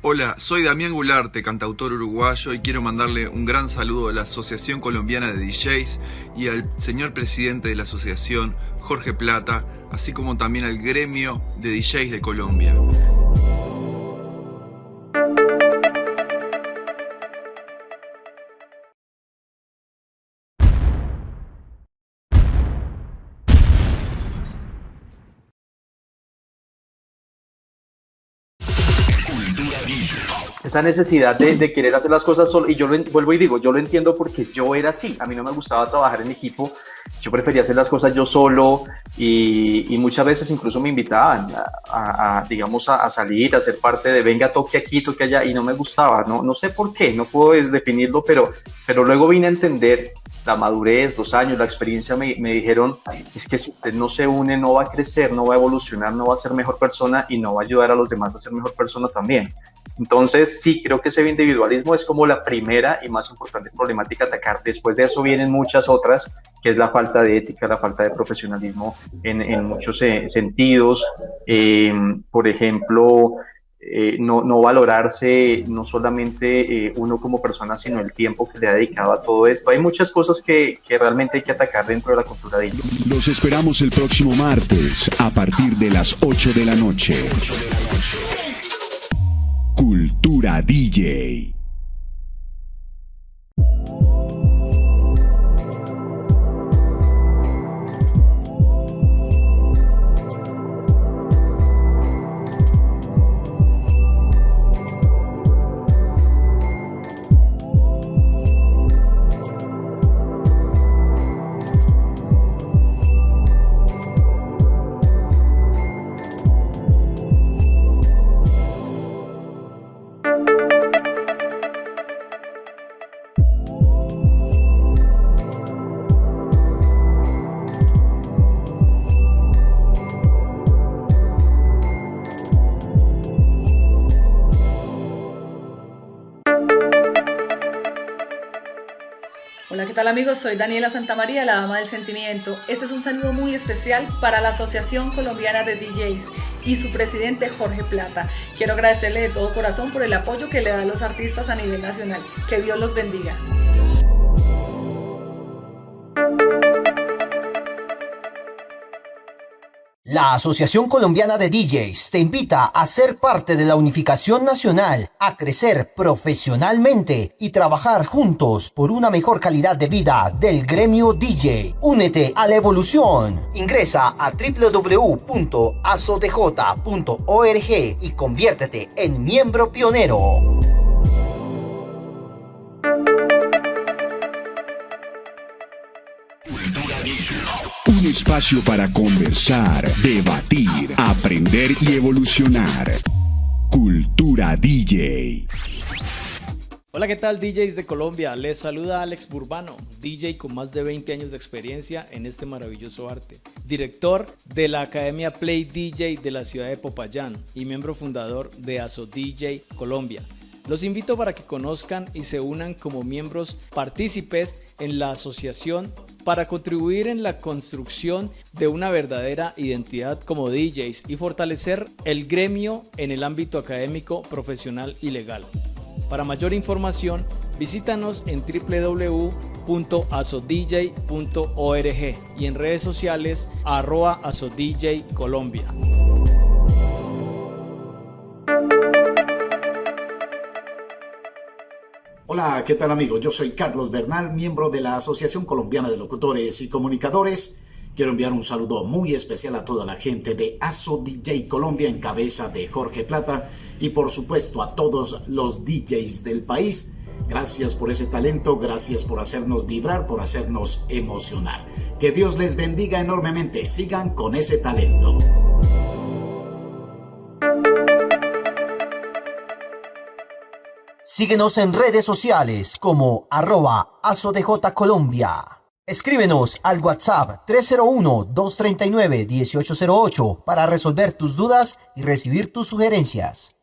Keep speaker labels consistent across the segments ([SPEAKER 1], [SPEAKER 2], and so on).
[SPEAKER 1] Hola, soy Damián Gularte, cantautor uruguayo, y quiero mandarle un gran saludo a la Asociación Colombiana de DJs y al señor presidente de la asociación, Jorge Plata, así como también al gremio de DJs de Colombia.
[SPEAKER 2] Esa necesidad de querer hacer las cosas solo, y yo vuelvo y digo, yo lo entiendo porque yo era así, a mí no me gustaba trabajar en equipo, yo prefería hacer las cosas yo solo y muchas veces incluso me invitaban digamos, a salir, a ser parte de venga, toque aquí, toque allá, y no me gustaba, no sé por qué, no puedo definirlo, pero luego vine a entender la madurez, los años, la experiencia me dijeron, es que si usted no se une, no va a crecer, no va a evolucionar, no va a ser mejor persona y no va a ayudar a los demás a ser mejor persona también. Entonces, sí, creo que ese individualismo es como la primera y más importante problemática a atacar. Después de eso vienen muchas otras, que es la falta de ética, la falta de profesionalismo en muchos sentidos. Por ejemplo, no valorarse no solamente uno como persona, sino el tiempo que le ha dedicado a todo esto. Hay muchas cosas que realmente hay que atacar dentro de la cultura de ellos.
[SPEAKER 3] Los esperamos el próximo martes a partir de las 8 de la noche. Cultura DJ.
[SPEAKER 4] Hola, ¿qué tal amigos? Soy Daniela Santamaría, la dama del sentimiento. Este es un saludo muy especial para la Asociación Colombiana de DJs y su presidente Jorge Plata. Quiero agradecerle de todo corazón por el apoyo que le dan los artistas a nivel nacional. Que Dios los bendiga.
[SPEAKER 5] La Asociación Colombiana de DJs te invita a ser parte de la unificación nacional, a crecer profesionalmente y trabajar juntos por una mejor calidad de vida del gremio DJ. Únete a la evolución. Ingresa a www.asodj.org y conviértete en miembro pionero.
[SPEAKER 3] Un espacio para conversar, debatir, aprender y evolucionar. Cultura DJ.
[SPEAKER 6] Hola, ¿qué tal DJs de Colombia? Les saluda Alex Burbano, DJ con más de 20 años de experiencia en este maravilloso arte. Director de la Academia Play DJ de la ciudad de Popayán y miembro fundador de ASO DJ Colombia. Los invito para que conozcan y se unan como miembros partícipes en la asociación para contribuir en la construcción de una verdadera identidad como DJs y fortalecer el gremio en el ámbito académico, profesional y legal. Para mayor información, visítanos en www.asodj.org y en redes sociales @asodjcolombia.
[SPEAKER 7] Hola, ¿qué tal amigos? Yo soy Carlos Bernal, miembro de la Asociación Colombiana de Locutores y Comunicadores. Quiero enviar un saludo muy especial a toda la gente de ASO DJ Colombia en cabeza de Jorge Plata y por supuesto a todos los DJs del país. Gracias por ese talento, gracias por hacernos vibrar, por hacernos emocionar. Que Dios les bendiga enormemente, sigan con ese talento.
[SPEAKER 5] Síguenos en redes sociales como @ASODJColombia. Escríbenos al WhatsApp 301-239-1808 para resolver tus dudas y recibir tus sugerencias.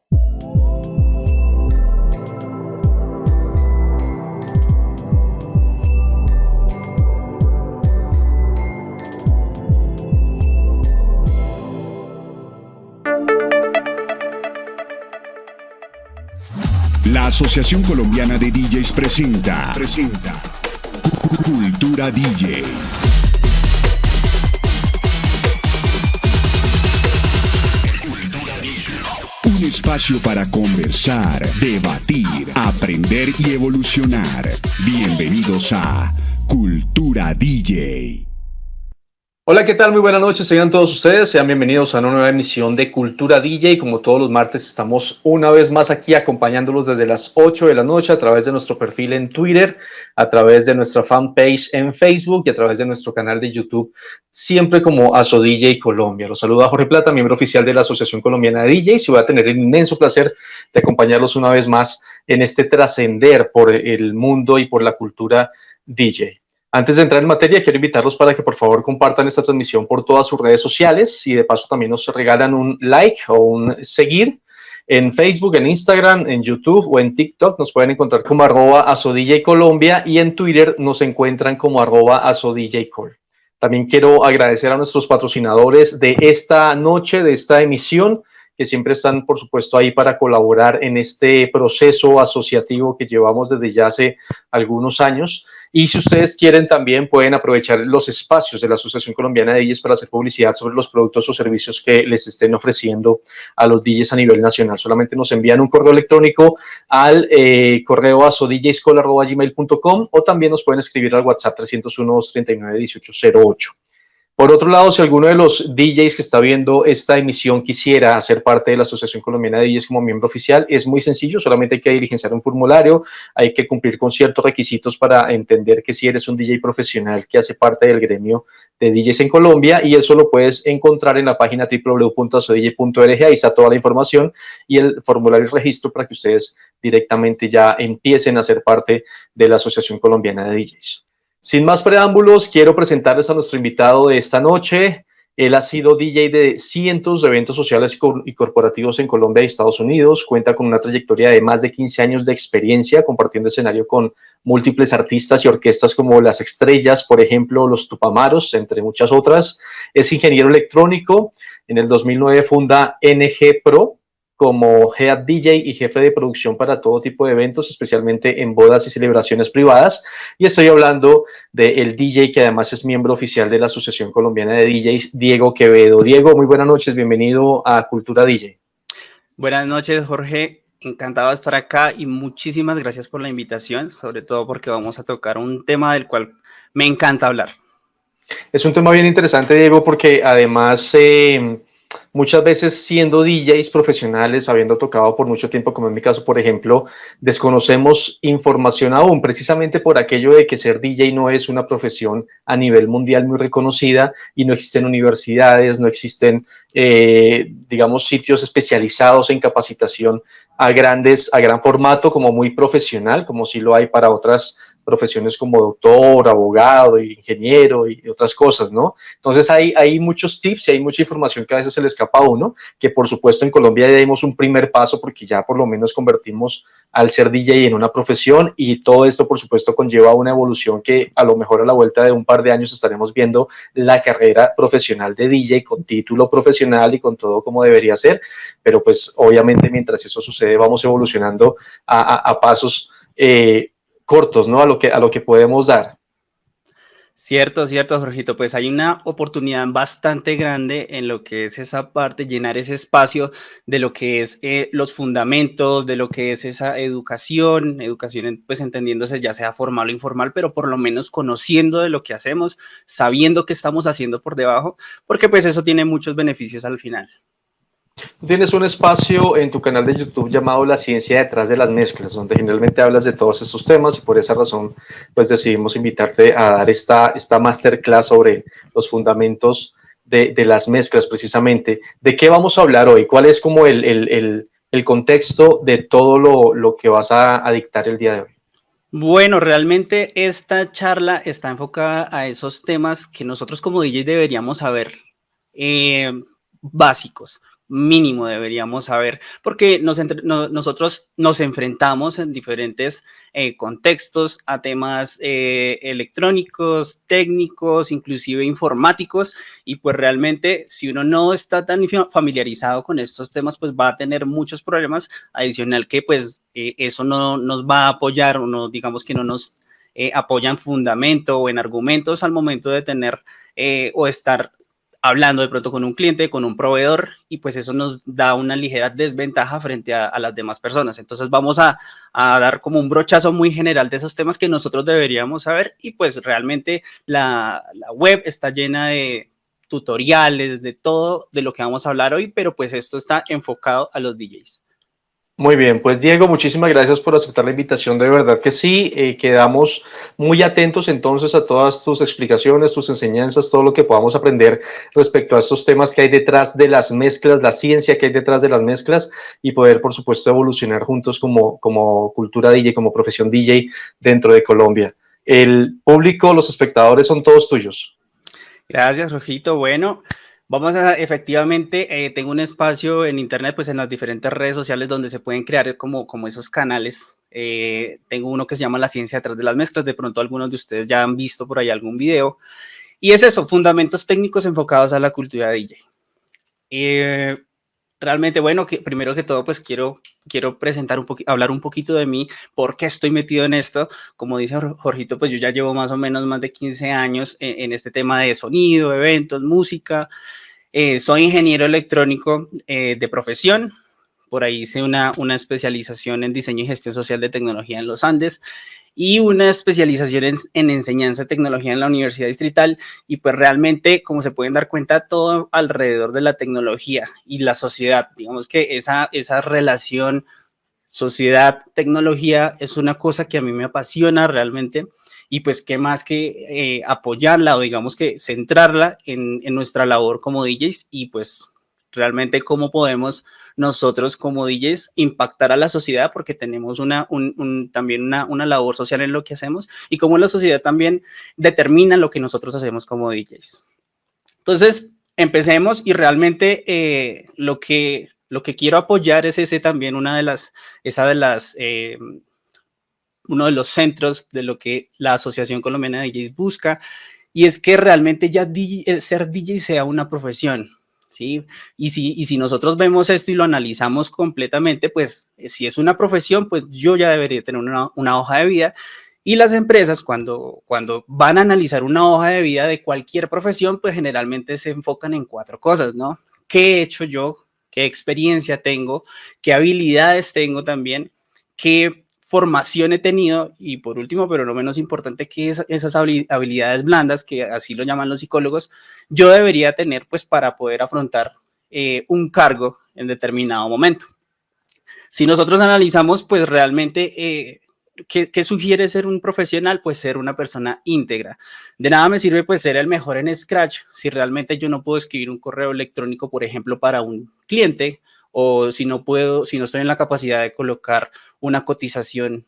[SPEAKER 3] La Asociación Colombiana de DJs presenta Cultura DJ. Un espacio para conversar, debatir, aprender y evolucionar. Bienvenidos a Cultura DJ.
[SPEAKER 2] Hola, ¿qué tal? Muy buenas noches, sean todos ustedes, sean bienvenidos a una nueva emisión de Cultura DJ. Como todos los martes estamos una vez más aquí acompañándolos desde las 8 de la noche a través de nuestro perfil en Twitter, a través de nuestra fanpage en Facebook y a través de nuestro canal de YouTube, siempre como Aso DJ Colombia. Los saluda Jorge Plata, miembro oficial de la Asociación Colombiana de DJs, y voy a tener el inmenso placer de acompañarlos una vez más en este trascender por el mundo y por la cultura DJ. Antes de entrar en materia, quiero invitarlos para que por favor compartan esta transmisión por todas sus redes sociales y de paso también nos regalan un like o un seguir en Facebook, en Instagram, en YouTube o en TikTok. Nos pueden encontrar como @AsoDJColombia y en Twitter nos encuentran como @AsoDJCol. También quiero agradecer a nuestros patrocinadores de esta noche, de esta emisión, que siempre están, por supuesto, ahí para colaborar en este proceso asociativo que llevamos desde ya hace algunos años. Y si ustedes quieren, también pueden aprovechar los espacios de la Asociación Colombiana de DJs para hacer publicidad sobre los productos o servicios que les estén ofreciendo a los DJs a nivel nacional. Solamente nos envían un correo electrónico al correo asodjscol@gmail.com o también nos pueden escribir al WhatsApp 301-239-1808. Por otro lado, si alguno de los DJs que está viendo esta emisión quisiera hacer parte de la Asociación Colombiana de DJs como miembro oficial, es muy sencillo, solamente hay que diligenciar un formulario, hay que cumplir con ciertos requisitos para entender que si eres un DJ profesional que hace parte del gremio de DJs en Colombia, y eso lo puedes encontrar en la página www.asodj.org, ahí está toda la información y el formulario de registro para que ustedes directamente ya empiecen a ser parte de la Asociación Colombiana de DJs. Sin más preámbulos, quiero presentarles a nuestro invitado de esta noche. Él ha sido DJ de cientos de eventos sociales y corporativos en Colombia y Estados Unidos. Cuenta con una trayectoria de más de 15 años de experiencia, compartiendo escenario con múltiples artistas y orquestas como Las Estrellas, por ejemplo, Los Tupamaros, entre muchas otras. Es ingeniero electrónico. En el 2009 funda NG Pro como Head DJ y jefe de producción para todo tipo de eventos, especialmente en bodas y celebraciones privadas. Y estoy hablando del DJ que además es miembro oficial de la Asociación Colombiana de DJs, Diego Quevedo. Diego, muy buenas noches, bienvenido a Cultura DJ.
[SPEAKER 8] Buenas noches, Jorge. Encantado de estar acá y muchísimas gracias por la invitación, sobre todo porque vamos a tocar un tema del cual me encanta hablar.
[SPEAKER 2] Es un tema bien interesante, Diego, porque además muchas veces siendo DJs profesionales, habiendo tocado por mucho tiempo, como en mi caso, por ejemplo, desconocemos información aún, precisamente por aquello de que ser DJ no es una profesión a nivel mundial muy reconocida y no existen universidades, no existen, digamos, sitios especializados en capacitación a gran formato, como muy profesional, como sí lo hay para otras profesiones como doctor, abogado, ingeniero y otras cosas, ¿no? Entonces hay muchos tips y hay mucha información que a veces se le escapa a uno, que por supuesto en Colombia ya dimos un primer paso porque ya por lo menos convertimos al ser DJ en una profesión, y todo esto por supuesto conlleva una evolución que a lo mejor a la vuelta de un par de años estaremos viendo la carrera profesional de DJ con título profesional y con todo como debería ser, pero pues obviamente mientras eso sucede vamos evolucionando a pasos cortos, ¿no? A lo que podemos dar.
[SPEAKER 8] Cierto, Jorgito, pues hay una oportunidad bastante grande en lo que es esa parte, llenar ese espacio de lo que es los fundamentos, de lo que es esa educación, pues entendiéndose ya sea formal o informal, pero por lo menos conociendo de lo que hacemos, sabiendo qué estamos haciendo por debajo, porque pues eso tiene muchos beneficios al final.
[SPEAKER 2] Tú tienes un espacio en tu canal de YouTube llamado La Ciencia Detrás de las Mezclas, donde generalmente hablas de todos estos temas, y por esa razón pues decidimos invitarte a dar esta masterclass sobre los fundamentos de las mezclas precisamente. ¿De qué vamos a hablar hoy? ¿Cuál es como el contexto de todo lo que vas a dictar el día de hoy?
[SPEAKER 8] Bueno, realmente esta charla está enfocada a esos temas que nosotros como DJ deberíamos saber, básicos. mínimo deberíamos saber, porque nosotros nos enfrentamos en diferentes contextos a temas electrónicos, técnicos, inclusive informáticos, y pues realmente si uno no está tan familiarizado con estos temas, pues va a tener muchos problemas, adicional que pues eso no nos va a apoyar, o no, digamos que no nos apoya en fundamento o en argumentos al momento de tener o estar hablando de pronto con un cliente, con un proveedor, y pues eso nos da una ligera desventaja frente a las demás personas. Entonces vamos a dar como un brochazo muy general de esos temas que nosotros deberíamos saber, y pues realmente la web está llena de tutoriales, de todo de lo que vamos a hablar hoy, pero pues esto está enfocado a los DJs.
[SPEAKER 2] Muy bien, pues Diego, muchísimas gracias por aceptar la invitación, de verdad que sí, quedamos muy atentos entonces a todas tus explicaciones, tus enseñanzas, todo lo que podamos aprender respecto a estos temas que hay detrás de las mezclas, la ciencia que hay detrás de las mezclas, y poder, por supuesto, evolucionar juntos como cultura DJ, como profesión DJ dentro de Colombia. El público, los espectadores son todos tuyos.
[SPEAKER 8] Gracias, Rojito. Bueno, vamos a, efectivamente, tengo un espacio en internet, pues en las diferentes redes sociales donde se pueden crear como esos canales. Tengo uno que se llama La Ciencia Detrás de las Mezclas, de pronto algunos de ustedes ya han visto por ahí algún video. Y es eso, fundamentos técnicos enfocados a la cultura DJ. Realmente, bueno, que primero que todo, pues quiero presentar hablar un poquito de mí, por qué estoy metido en esto. Como dice Jorgito, pues yo ya llevo más o menos más de 15 años en este tema de sonido, eventos, música. Soy ingeniero electrónico de profesión. Por ahí hice una especialización en diseño y gestión social de tecnología en los Andes y una especialización en enseñanza de tecnología en la Universidad Distrital, y pues realmente, como se pueden dar cuenta, todo alrededor de la tecnología y la sociedad. Digamos que esa relación sociedad-tecnología es una cosa que a mí me apasiona realmente, y pues qué más que apoyarla, o digamos que centrarla en nuestra labor como DJs, y pues realmente cómo podemos nosotros como DJs impactar a la sociedad, porque tenemos también una labor social en lo que hacemos, y cómo la sociedad también determina lo que nosotros hacemos como DJs. Entonces, empecemos, y realmente lo que quiero apoyar es también uno de los centros de lo que la Asociación Colombiana de DJs busca, y es que realmente ya ser DJ sea una profesión. ¿Sí? Y si nosotros vemos esto y lo analizamos completamente, pues si es una profesión, pues yo ya debería tener una hoja de vida, y las empresas cuando van a analizar una hoja de vida de cualquier profesión, pues generalmente se enfocan en 4 cosas, ¿no? ¿Qué he hecho yo? ¿Qué experiencia tengo? ¿Qué habilidades tengo también? ¿Qué formación he tenido? Y por último, pero no menos importante, que esas habilidades blandas, que así lo llaman los psicólogos, yo debería tener pues para poder afrontar un cargo en determinado momento. Si nosotros analizamos pues realmente ¿qué sugiere ser un profesional? Pues ser una persona íntegra. De nada me sirve pues ser el mejor en Scratch si realmente yo no puedo escribir un correo electrónico, por ejemplo, para un cliente, o si no estoy en la capacidad de colocar una cotización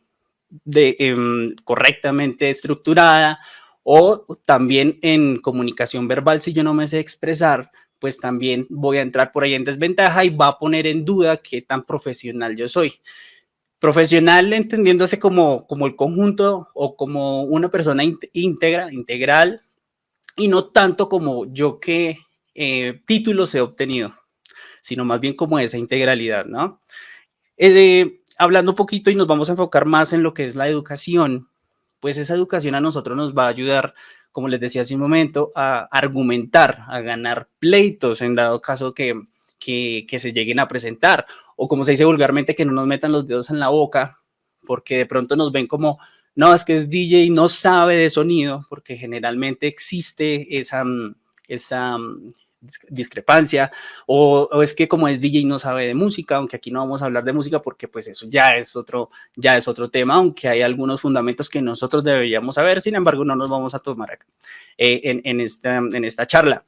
[SPEAKER 8] correctamente estructurada, o también en comunicación verbal, si yo no me sé expresar, pues también voy a entrar por ahí en desventaja, y va a poner en duda qué tan profesional yo soy. Profesional entendiéndose como el conjunto, o como una persona integral, y no tanto como yo qué títulos he obtenido, sino más bien como esa integralidad, ¿no? Hablando un poquito, y nos vamos a enfocar más en lo que es la educación, pues esa educación a nosotros nos va a ayudar, como les decía hace un momento, a argumentar, a ganar pleitos en dado caso que se lleguen a presentar, o como se dice vulgarmente, que no nos metan los dedos en la boca, porque de pronto nos ven como, no, es que es DJ y no sabe de sonido, porque generalmente existe esa discrepancia, o es que como es DJ no sabe de música, aunque aquí no vamos a hablar de música porque pues eso ya es otro tema, aunque hay algunos fundamentos que nosotros deberíamos saber. Sin embargo, no nos vamos a tomar acá, en esta charla.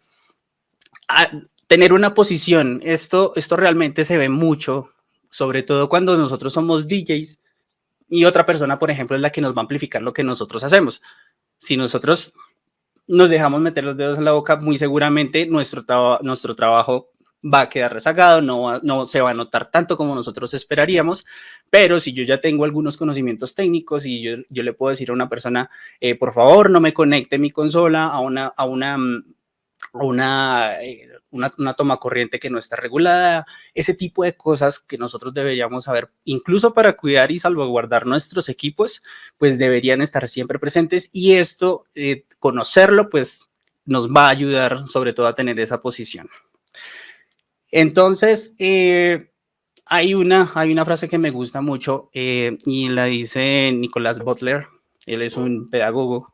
[SPEAKER 8] Tener una posición, esto realmente se ve mucho, sobre todo cuando nosotros somos DJs y otra persona, por ejemplo, es la que nos va a amplificar lo que nosotros hacemos. Si nosotros nos dejamos meter los dedos en la boca, muy seguramente nuestro trabajo va a quedar rezagado, no se va a notar tanto como nosotros esperaríamos, pero si yo ya tengo algunos conocimientos técnicos y yo le puedo decir a una persona, por favor, no me conecte mi consola una toma corriente que no está regulada, ese tipo de cosas que nosotros deberíamos saber, incluso para cuidar y salvaguardar nuestros equipos, pues deberían estar siempre presentes, y esto, conocerlo, pues nos va a ayudar sobre todo a tener esa posición. Entonces, hay una frase que me gusta mucho y la dice Nicholas Butler. Él es un pedagogo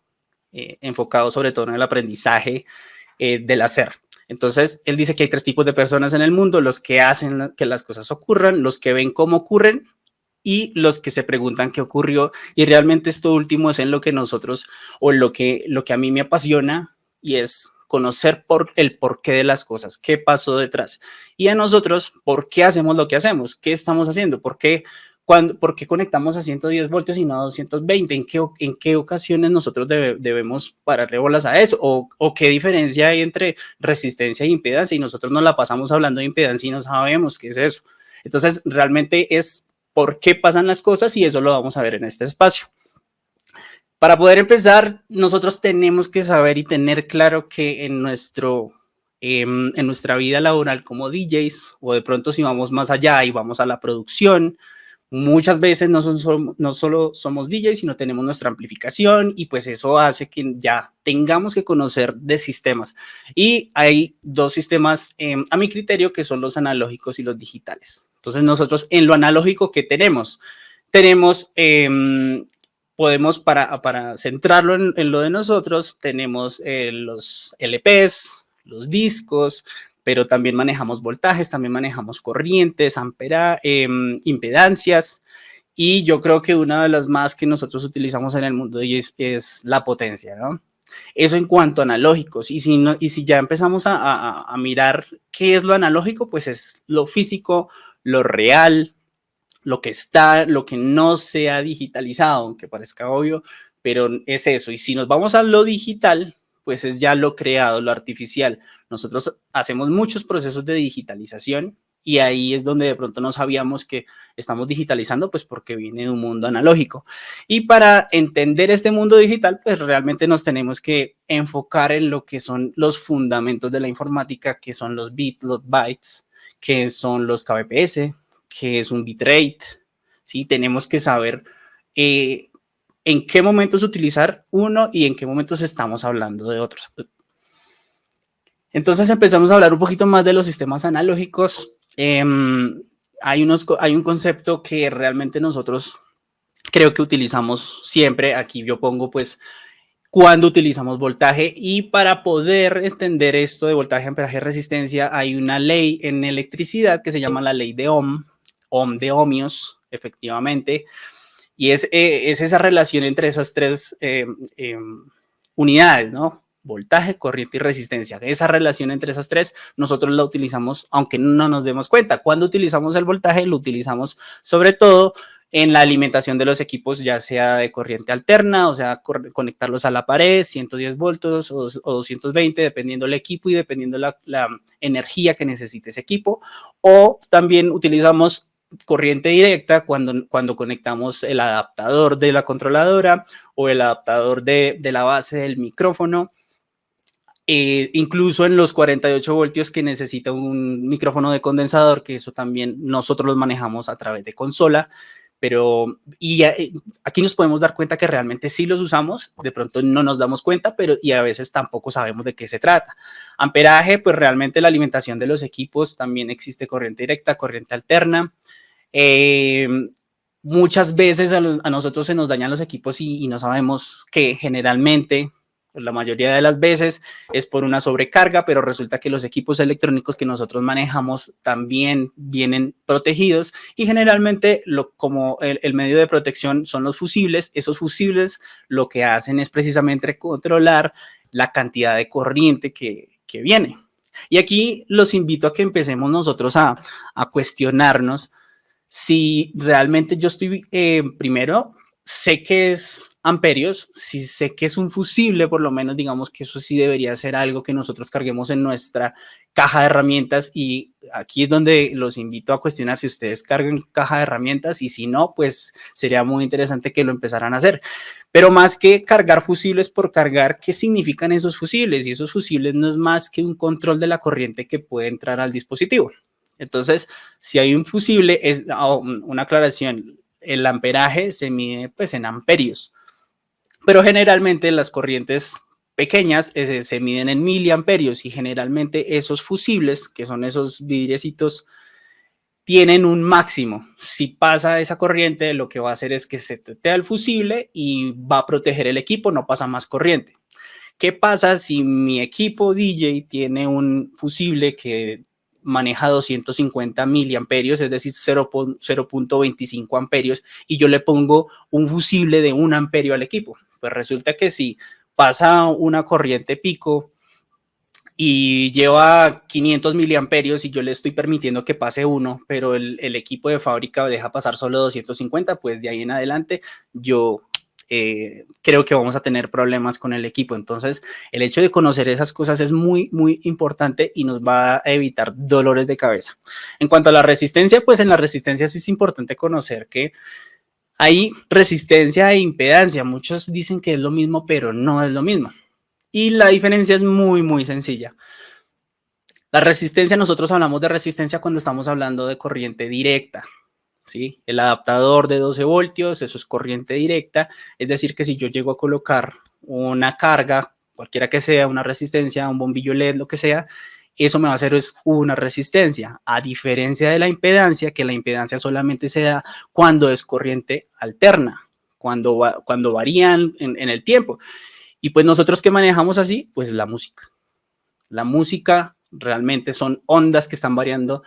[SPEAKER 8] enfocado sobre todo en el aprendizaje del hacer. Entonces, él dice que hay 3 tipos de personas en el mundo: los que hacen que las cosas ocurran, los que ven cómo ocurren y los que se preguntan qué ocurrió. Y realmente esto último es en lo que nosotros, o lo que a mí me apasiona, y es conocer el porqué de las cosas, qué pasó detrás. Y a nosotros, ¿por qué hacemos lo que hacemos? ¿Qué estamos haciendo? ¿Por qué conectamos a 110 voltios y no a 220? ¿En qué ocasiones nosotros debemos pararle bolas a eso? ¿O qué diferencia hay entre resistencia e impedancia? Y nosotros nos la pasamos hablando de impedancia y no sabemos qué es eso. Entonces, realmente es por qué pasan las cosas, y eso lo vamos a ver en este espacio. Para poder empezar, nosotros tenemos que saber y tener claro que en nuestra vida laboral como DJs, o de pronto si vamos más allá y vamos a la producción, muchas veces no solo somos DJs, sino tenemos nuestra amplificación, y pues eso hace que ya tengamos que conocer de sistemas. Y hay 2 sistemas, a mi criterio, que son los analógicos y los digitales. Entonces nosotros en lo analógico, ¿qué tenemos? Podemos, para centrarlo en lo de nosotros, tenemos los LPs, los discos, pero también manejamos voltajes, también manejamos corrientes, impedancias, y yo creo que una de las más que nosotros utilizamos en el mundo es la potencia, ¿no? Eso en cuanto a analógicos. Y si ya empezamos a mirar qué es lo analógico, pues es lo físico, lo real, lo que no se ha digitalizado, aunque parezca obvio, pero es eso. Y si nos vamos a lo digital, pues es ya lo creado, lo artificial. Nosotros hacemos muchos procesos de digitalización, y ahí es donde de pronto no sabíamos que estamos digitalizando, pues porque viene de un mundo analógico. Y para entender este mundo digital, pues realmente nos tenemos que enfocar en lo que son los fundamentos de la informática, que son los bits, los bytes, que son los kbps, que es un bitrate, ¿sí? Tenemos que saber en qué momentos utilizar uno y en qué momentos estamos hablando de otros. Entonces empezamos a hablar un poquito más de los sistemas analógicos. Hay un concepto que realmente nosotros creo que utilizamos siempre. Aquí yo pongo pues cuando utilizamos voltaje, y para poder entender esto de voltaje, amperaje, resistencia, hay una ley en electricidad que se llama la ley de Ohm de ohmios, efectivamente, y es esa relación entre esas 3 unidades, ¿no? Voltaje, corriente y resistencia. Esa relación entre esas 3 nosotros la utilizamos aunque no nos demos cuenta. Cuando utilizamos el voltaje, lo utilizamos sobre todo en la alimentación de los equipos, ya sea de corriente alterna, o sea, conectarlos a la pared, 110 voltios o 220, dependiendo del equipo y dependiendo la energía que necesite ese equipo. O también utilizamos corriente directa cuando conectamos el adaptador de la controladora o el adaptador de la base del micrófono. Incluso en los 48 voltios que necesita un micrófono de condensador, que eso también nosotros los manejamos a través de consola. Pero aquí nos podemos dar cuenta que realmente sí los usamos, de pronto no nos damos cuenta, y a veces tampoco sabemos de qué se trata. Amperaje, pues realmente la alimentación de los equipos, también existe corriente directa, corriente alterna. Muchas veces a nosotros se nos dañan los equipos y no sabemos que generalmente, la mayoría de las veces, es por una sobrecarga, pero resulta que los equipos electrónicos que nosotros manejamos también vienen protegidos, y generalmente como el medio de protección son los fusibles. Esos fusibles lo que hacen es precisamente controlar la cantidad de corriente que viene. Y aquí los invito a que empecemos nosotros a cuestionarnos si realmente yo estoy, primero, sé qué es amperios, si sé que es un fusible, por lo menos digamos que eso sí debería ser algo que nosotros carguemos en nuestra caja de herramientas, y aquí es donde los invito a cuestionar si ustedes cargan caja de herramientas, y si no, pues sería muy interesante que lo empezaran a hacer. Pero más que cargar fusibles por cargar, ¿qué significan esos fusibles? Y esos fusibles no es más que un control de la corriente que puede entrar al dispositivo. Entonces, si hay un fusible, es una aclaración, el amperaje se mide pues en amperios, pero generalmente las corrientes pequeñas se miden en miliamperios, y generalmente esos fusibles, que son esos vidriecitos, tienen un máximo. Si pasa esa corriente, lo que va a hacer es que se tetea el fusible y va a proteger el equipo, no pasa más corriente. ¿Qué pasa si mi equipo DJ tiene un fusible que maneja 250 miliamperios, es decir, 0.25 amperios, y yo le pongo un fusible de 1 amperio al equipo? Pues resulta que si pasa una corriente pico y lleva 500 miliamperios y yo le estoy permitiendo que pase 1, pero el equipo de fábrica deja pasar solo 250, pues de ahí en adelante yo creo que vamos a tener problemas con el equipo. Entonces, el hecho de conocer esas cosas es muy, muy importante y nos va a evitar dolores de cabeza. En cuanto a la resistencia, pues en la resistencia sí es importante conocer que hay resistencia e impedancia. Muchos dicen que es lo mismo, pero no es lo mismo. Y la diferencia es muy, muy sencilla. La resistencia, nosotros hablamos de resistencia cuando estamos hablando de corriente directa, ¿sí? El adaptador de 12 voltios, eso es corriente directa. Es decir, que si yo llego a colocar una carga, cualquiera que sea, una resistencia, un bombillo LED, lo que sea, eso me va a hacer es una resistencia, a diferencia de la impedancia, que la impedancia solamente se da cuando es corriente alterna, cuando varían en el tiempo. Y pues nosotros, ¿qué manejamos así? Pues la música. La música realmente son ondas que están variando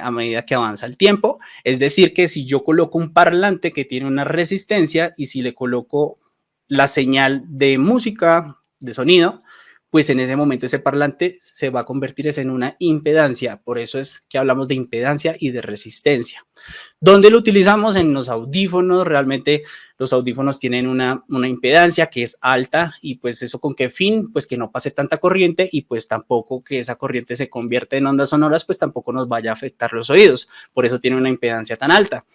[SPEAKER 8] a medida que avanza el tiempo. Es decir, que si yo coloco un parlante que tiene una resistencia y si le coloco la señal de música, de sonido, pues en ese momento ese parlante se va a convertir en una impedancia. Por eso es que hablamos de impedancia y de resistencia. ¿Dónde lo utilizamos? En los audífonos. Realmente los audífonos tienen una impedancia que es alta, y pues eso ¿con qué fin? Pues que no pase tanta corriente, y pues tampoco que esa corriente se convierta en ondas sonoras, pues tampoco nos vaya a afectar los oídos. Por eso tiene una impedancia tan alta.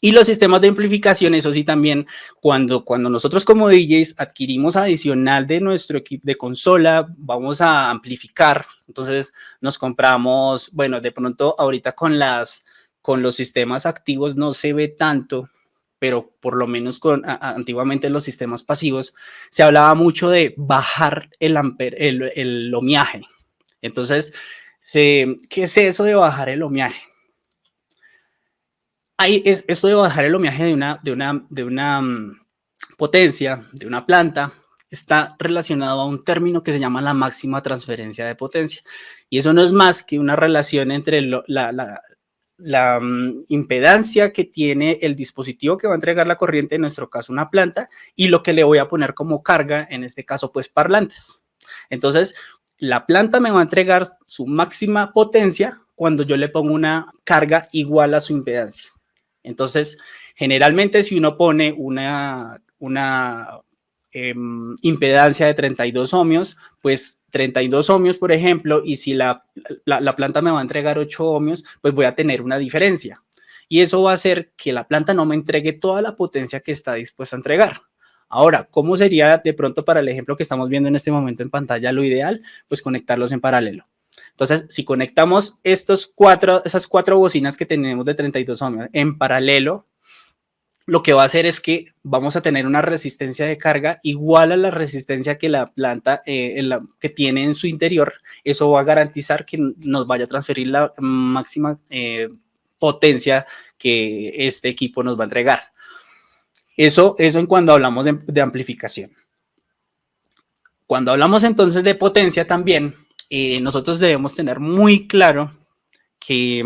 [SPEAKER 8] Y los sistemas de amplificación, eso sí, también cuando nosotros como DJs adquirimos adicional de nuestro equipo de consola, vamos a amplificar. Entonces nos compramos, bueno, de pronto ahorita con los sistemas activos no se ve tanto, pero por lo menos antiguamente en los sistemas pasivos se hablaba mucho de bajar el ohmiaje. Entonces, ¿qué es eso de bajar el ohmiaje? Esto de bajar el ohmiaje de una potencia, de una planta, está relacionado a un término que se llama la máxima transferencia de potencia. Y eso no es más que una relación entre la impedancia que tiene el dispositivo que va a entregar la corriente, en nuestro caso una planta, y lo que le voy a poner como carga, en este caso pues parlantes. Entonces, la planta me va a entregar su máxima potencia cuando yo le pongo una carga igual a su impedancia. Entonces, generalmente si uno pone una impedancia de 32 ohmios, pues 32 ohmios, por ejemplo, y si la planta me va a entregar 8 ohmios, pues voy a tener una diferencia. Y eso va a hacer que la planta no me entregue toda la potencia que está dispuesta a entregar. Ahora, ¿cómo sería de pronto para el ejemplo que estamos viendo en este momento en pantalla lo ideal? Pues conectarlos en paralelo. Entonces, si conectamos esas cuatro bocinas que tenemos de 32 ohmios en paralelo, lo que va a hacer es que vamos a tener una resistencia de carga igual a la resistencia que la planta que tiene en su interior. Eso va a garantizar que nos vaya a transferir la máxima potencia que este equipo nos va a entregar. Eso en cuando hablamos de amplificación. Cuando hablamos entonces de potencia también, nosotros debemos tener muy claro que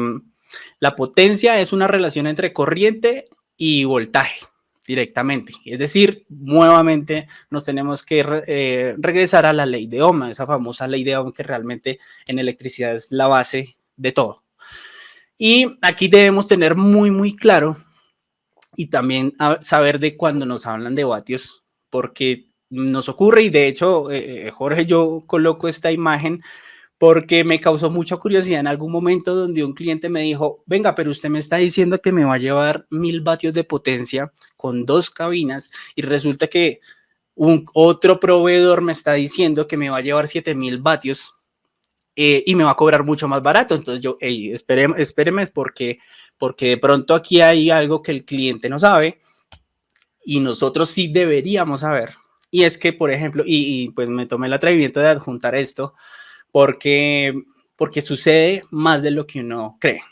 [SPEAKER 8] la potencia es una relación entre corriente y voltaje directamente. Es decir, nuevamente nos tenemos que regresar a la ley de Ohm, esa famosa ley de Ohm que realmente en electricidad es la base de todo. Y aquí debemos tener muy, muy claro y también saber de cuando nos hablan de vatios, porque nos ocurre, y de hecho, Jorge, yo coloco esta imagen porque me causó mucha curiosidad en algún momento donde un cliente me dijo, venga, pero usted me está diciendo que me va a llevar 1000 vatios de potencia con 2 cabinas y resulta que otro proveedor me está diciendo que me va a llevar 7000 vatios y me va a cobrar mucho más barato. Entonces yo, hey, espéreme porque de pronto aquí hay algo que el cliente no sabe y nosotros sí deberíamos saber. Y es que, por ejemplo, y pues me tomé el atrevimiento de adjuntar esto, porque sucede más de lo que uno cree.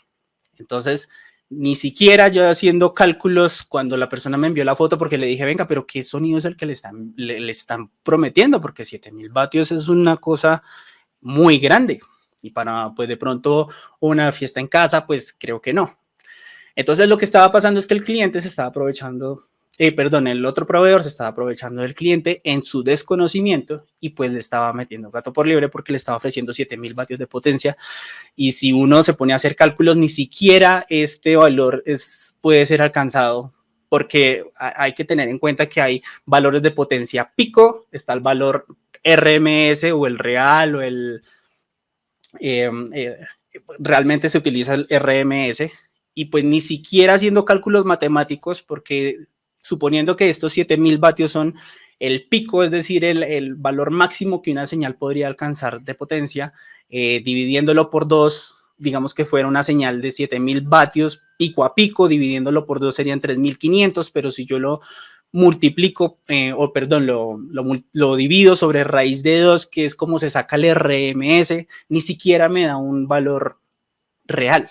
[SPEAKER 8] Entonces, ni siquiera yo haciendo cálculos cuando la persona me envió la foto, porque le dije, venga, pero ¿qué sonido es el que le están prometiendo? Porque 7000 vatios es una cosa muy grande y para, pues de pronto una fiesta en casa, pues creo que no. Entonces lo que estaba pasando es que el cliente se estaba aprovechando, el otro proveedor se estaba aprovechando del cliente en su desconocimiento y pues le estaba metiendo gato por liebre porque le estaba ofreciendo 7000 vatios de potencia y si uno se pone a hacer cálculos ni siquiera este valor puede ser alcanzado porque hay que tener en cuenta que hay valores de potencia pico, está el valor RMS o el real o el realmente se utiliza el RMS y pues ni siquiera haciendo cálculos matemáticos porque suponiendo que estos 7000 vatios son el pico, es decir, el valor máximo que una señal podría alcanzar de potencia, dividiéndolo por 2, digamos que fuera una señal de 7000 vatios pico a pico, dividiéndolo por 2 serían 3500, pero si yo lo multiplico, lo divido sobre raíz de 2, que es como se saca el RMS, ni siquiera me da un valor real.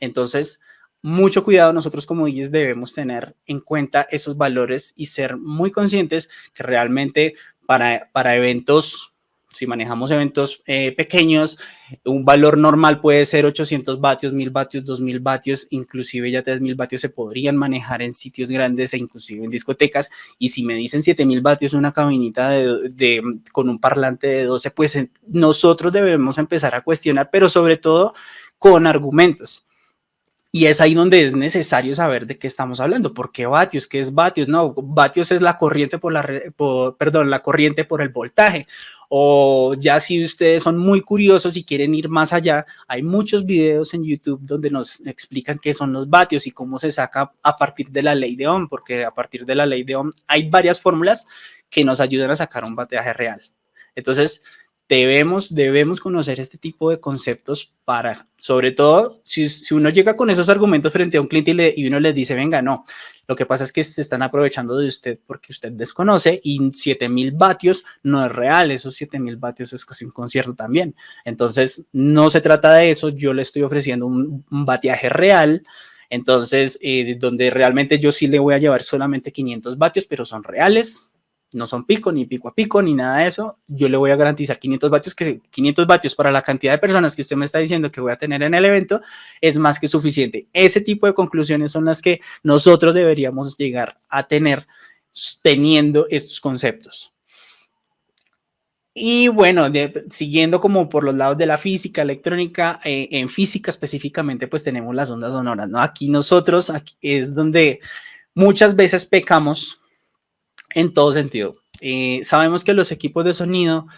[SPEAKER 8] Entonces, mucho cuidado, nosotros como DJs debemos tener en cuenta esos valores y ser muy conscientes que realmente para eventos, si manejamos eventos pequeños, un valor normal puede ser 800 vatios, 1000 vatios, 2000 vatios, inclusive ya 3000 vatios se podrían manejar en sitios grandes e inclusive en discotecas. Y si me dicen 7000 vatios una cabinita con un parlante de 12, pues nosotros debemos empezar a cuestionar, pero sobre todo con argumentos. Y es ahí donde es necesario saber de qué estamos hablando. ¿Por qué vatios? ¿Qué es vatios? No, vatios es la corriente la corriente por el voltaje. O ya si ustedes son muy curiosos y quieren ir más allá, hay muchos videos en YouTube donde nos explican qué son los vatios y cómo se saca a partir de la ley de Ohm, porque a partir de la ley de Ohm hay varias fórmulas que nos ayudan a sacar un voltaje real. Entonces, debemos conocer este tipo de conceptos para, sobre todo, si uno llega con esos argumentos frente a un cliente y uno les dice, venga, no, lo que pasa es que se están aprovechando de usted porque usted desconoce y 7000 vatios no es real, esos 7000 vatios es casi un concierto también. Entonces, no se trata de eso, yo le estoy ofreciendo un vatiaje real, entonces, donde realmente yo sí le voy a llevar solamente 500 vatios, pero son reales. No son pico, ni pico a pico, ni nada de eso. Yo le voy a garantizar 500 vatios, que 500 vatios para la cantidad de personas que usted me está diciendo que voy a tener en el evento es más que suficiente. Ese tipo de conclusiones son las que nosotros deberíamos llegar a tener teniendo estos conceptos. Y bueno, siguiendo como por los lados de la física, electrónica, en física específicamente, pues tenemos las ondas sonoras, ¿no? Aquí es donde muchas veces pecamos en todo sentido. Sabemos que los equipos de sonido,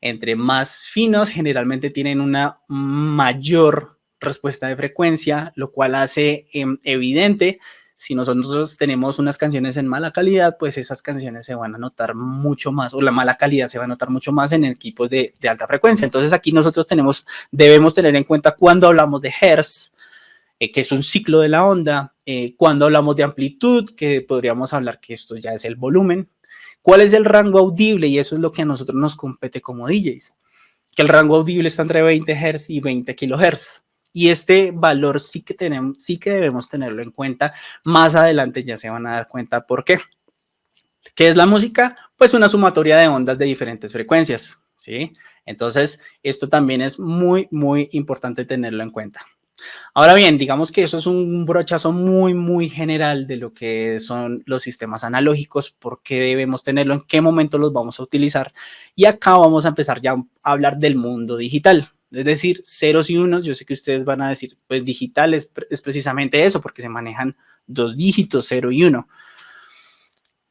[SPEAKER 8] entre más finos, generalmente tienen una mayor respuesta de frecuencia, lo cual hace evidente, si nosotros tenemos unas canciones en mala calidad, pues esas canciones se van a notar mucho más, o la mala calidad se va a notar mucho más en equipos de alta frecuencia. Entonces aquí nosotros debemos tener en cuenta cuando hablamos de hertz, que es un ciclo de la onda, cuando hablamos de amplitud, que podríamos hablar que esto ya es el volumen, cuál es el rango audible, y eso es lo que a nosotros nos compete como DJs, que el rango audible está entre 20 Hz y 20 kHz, y este valor sí que debemos tenerlo en cuenta. Más adelante ya se van a dar cuenta por qué. ¿Qué es la música? Pues una sumatoria de ondas de diferentes frecuencias, ¿sí? Entonces, esto también es muy, muy importante tenerlo en cuenta. Ahora bien, digamos que eso es un brochazo muy, muy general de lo que son los sistemas analógicos, por qué debemos tenerlo, en qué momento los vamos a utilizar. Y acá vamos a empezar ya a hablar del mundo digital. es decir, ceros y unos. Yo sé que ustedes van a decir, pues digital es precisamente eso, porque se manejan 2 dígitos, 0 y 1.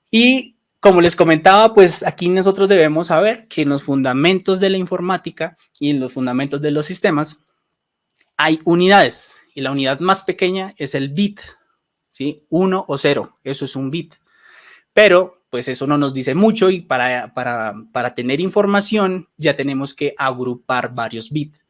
[SPEAKER 8] Y como les comentaba, pues aquí nosotros debemos saber que en los fundamentos de la informática y en los fundamentos de los sistemas hay unidades, y la unidad más pequeña es el bit, ¿sí? 1 o 0, eso es un bit. Pero pues eso no nos dice mucho, y para tener información ya tenemos que agrupar varios bits.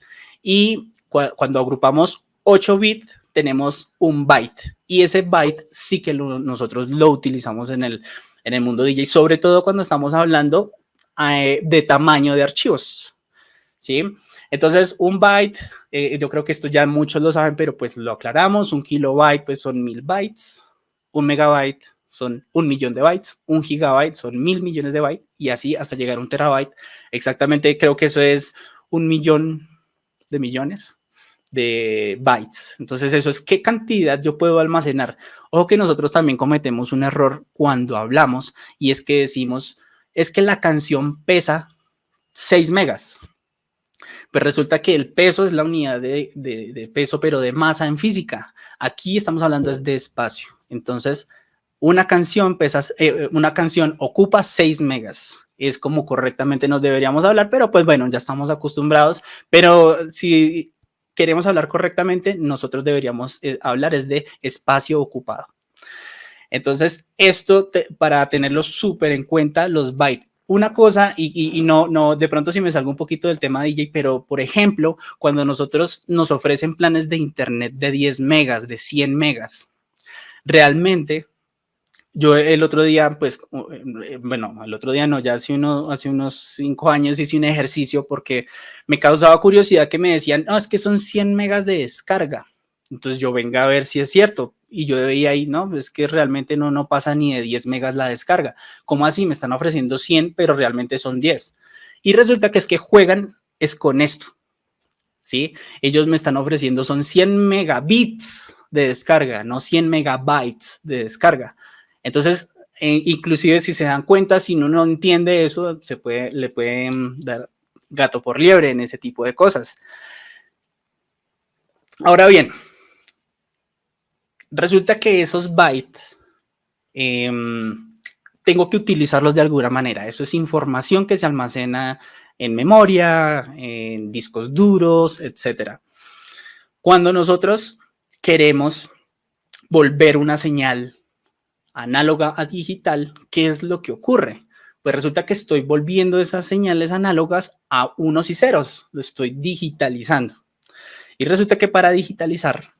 [SPEAKER 8] Y cuando agrupamos 8 bits tenemos un byte, y ese byte sí que nosotros lo utilizamos en el mundo DJ, sobre todo cuando estamos hablando de tamaño de archivos, ¿sí? Entonces un byte, yo creo que esto ya muchos lo saben, pero pues lo aclaramos. Un kilobyte pues son 1000 bytes, un megabyte son 1.000.000 de bytes, un gigabyte son 1.000 millones de bytes, y así hasta llegar a un terabyte. Exactamente, creo que eso es 1.000.000 de millones de bytes. Entonces eso es qué cantidad yo puedo almacenar. Ojo que nosotros también cometemos un error cuando hablamos, y es que decimos, es que la canción pesa 6 megas. Pues resulta que el peso es la unidad de peso, pero de masa en física. Aquí estamos hablando es de espacio. Entonces, una canción ocupa 6 megas. Es como correctamente nos deberíamos hablar, pero pues bueno, ya estamos acostumbrados. Pero si queremos hablar correctamente, nosotros deberíamos hablar es de espacio ocupado. Entonces, esto para tenerlo súper en cuenta, los bytes. Una cosa, y no, de pronto si me salgo un poquito del tema DJ, pero por ejemplo, cuando nosotros nos ofrecen planes de internet de 10 megas, de 100 megas, realmente, yo el otro día, pues, bueno, el otro día no, ya hace unos 5 años hice un ejercicio porque me causaba curiosidad que me decían, no, es que son 100 megas de descarga. Entonces yo venga a ver si es cierto. Y yo veía ahí, no, es que realmente no pasa ni de 10 megas la descarga. ¿Cómo así? Me están ofreciendo 100, pero realmente son 10. Y resulta que es que juegan es con esto, ¿sí? Ellos me están ofreciendo son 100 megabits de descarga, no 100 megabytes de descarga. Entonces, inclusive si se dan cuenta, si uno no entiende eso, le pueden dar gato por liebre en ese tipo de cosas. Ahora bien, resulta que esos bytes tengo que utilizarlos de alguna manera. Eso es información que se almacena en memoria, en discos duros, etc. Cuando nosotros queremos volver una señal análoga a digital, ¿qué es lo que ocurre? Pues resulta que estoy volviendo esas señales análogas a unos y ceros, lo estoy digitalizando. Y resulta que para digitalizar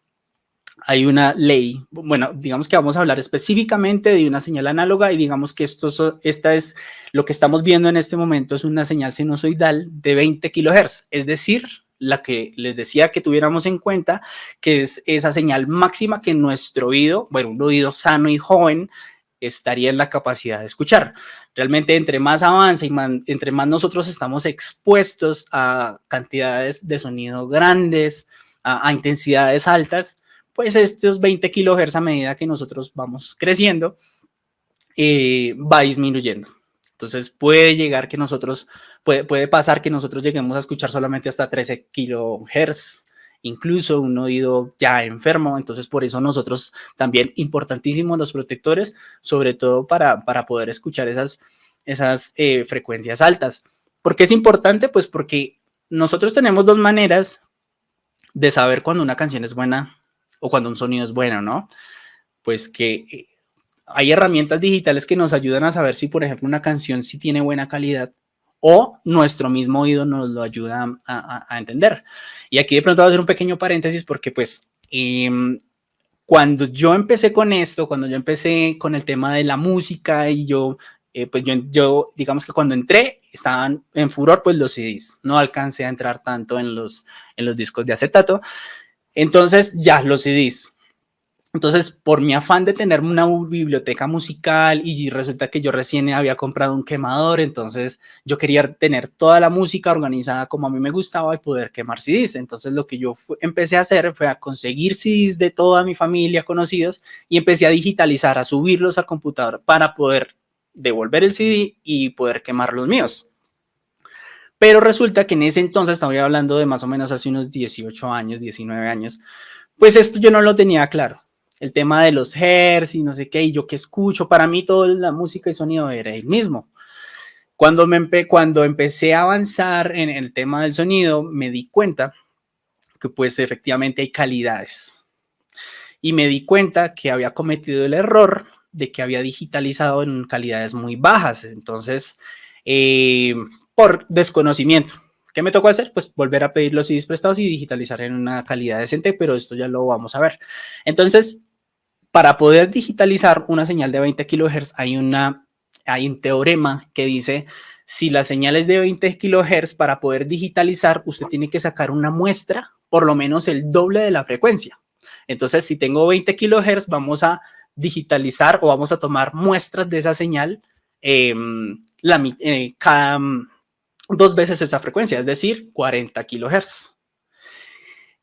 [SPEAKER 8] hay una ley, bueno, digamos que vamos a hablar específicamente de una señal análoga, y digamos que esta es lo que estamos viendo en este momento, es una señal sinusoidal de 20 kilohertz, es decir, la que les decía que tuviéramos en cuenta, que es esa señal máxima que nuestro oído, bueno, un oído sano y joven, estaría en la capacidad de escuchar. Realmente entre más avanza y entre más nosotros estamos expuestos a cantidades de sonido grandes, a intensidades altas, pues estos 20 kilohertz a medida que nosotros vamos creciendo, va disminuyendo. Entonces puede llegar que puede pasar que nosotros lleguemos a escuchar solamente hasta 13 kilohertz, incluso un oído ya enfermo. Entonces por eso nosotros también, importantísimo los protectores, sobre todo para poder escuchar esas frecuencias altas. ¿Por qué es importante? Pues porque nosotros tenemos 2 maneras de saber cuando una canción es buena o cuando un sonido es bueno, ¿no? Pues que hay herramientas digitales que nos ayudan a saber si, por ejemplo, una canción sí tiene buena calidad, o nuestro mismo oído nos lo ayuda a entender. Y aquí de pronto voy a hacer un pequeño paréntesis porque pues cuando yo empecé con esto, cuando yo empecé con el tema de la música y yo digamos que cuando entré estaban en furor pues los CDs, no alcancé a entrar tanto en los discos de acetato, entonces ya los CDs. Entonces, por mi afán de tener una biblioteca musical, y resulta que yo recién había comprado un quemador, entonces yo quería tener toda la música organizada como a mí me gustaba y poder quemar CDs. Entonces, lo que yo empecé a hacer fue a conseguir CDs de toda mi familia, conocidos, y empecé a digitalizar, a subirlos al computador para poder devolver el CD y poder quemar los míos. Pero resulta que en ese entonces, estaba hablando de más o menos hace unos 18 años, 19 años, pues esto yo no lo tenía claro. El tema de los hertz y no sé qué, y yo que escucho, para mí toda la música y sonido era el mismo. Cuando empecé a avanzar en el tema del sonido, me di cuenta que pues efectivamente hay calidades. Y me di cuenta que había cometido el error de que había digitalizado en calidades muy bajas. Entonces, por desconocimiento, ¿qué me tocó hacer? Pues volver a pedir los CDs prestados y digitalizar en una calidad decente, pero esto ya lo vamos a ver. Entonces, para poder digitalizar una señal de 20 kHz, hay un teorema que dice, si la señal es de 20 kHz, para poder digitalizar, usted tiene que sacar una muestra, por lo menos el doble de la frecuencia. Entonces, si tengo 20 kHz, vamos a digitalizar o vamos a tomar muestras de esa señal cada 2 veces esa frecuencia, es decir, 40 kHz.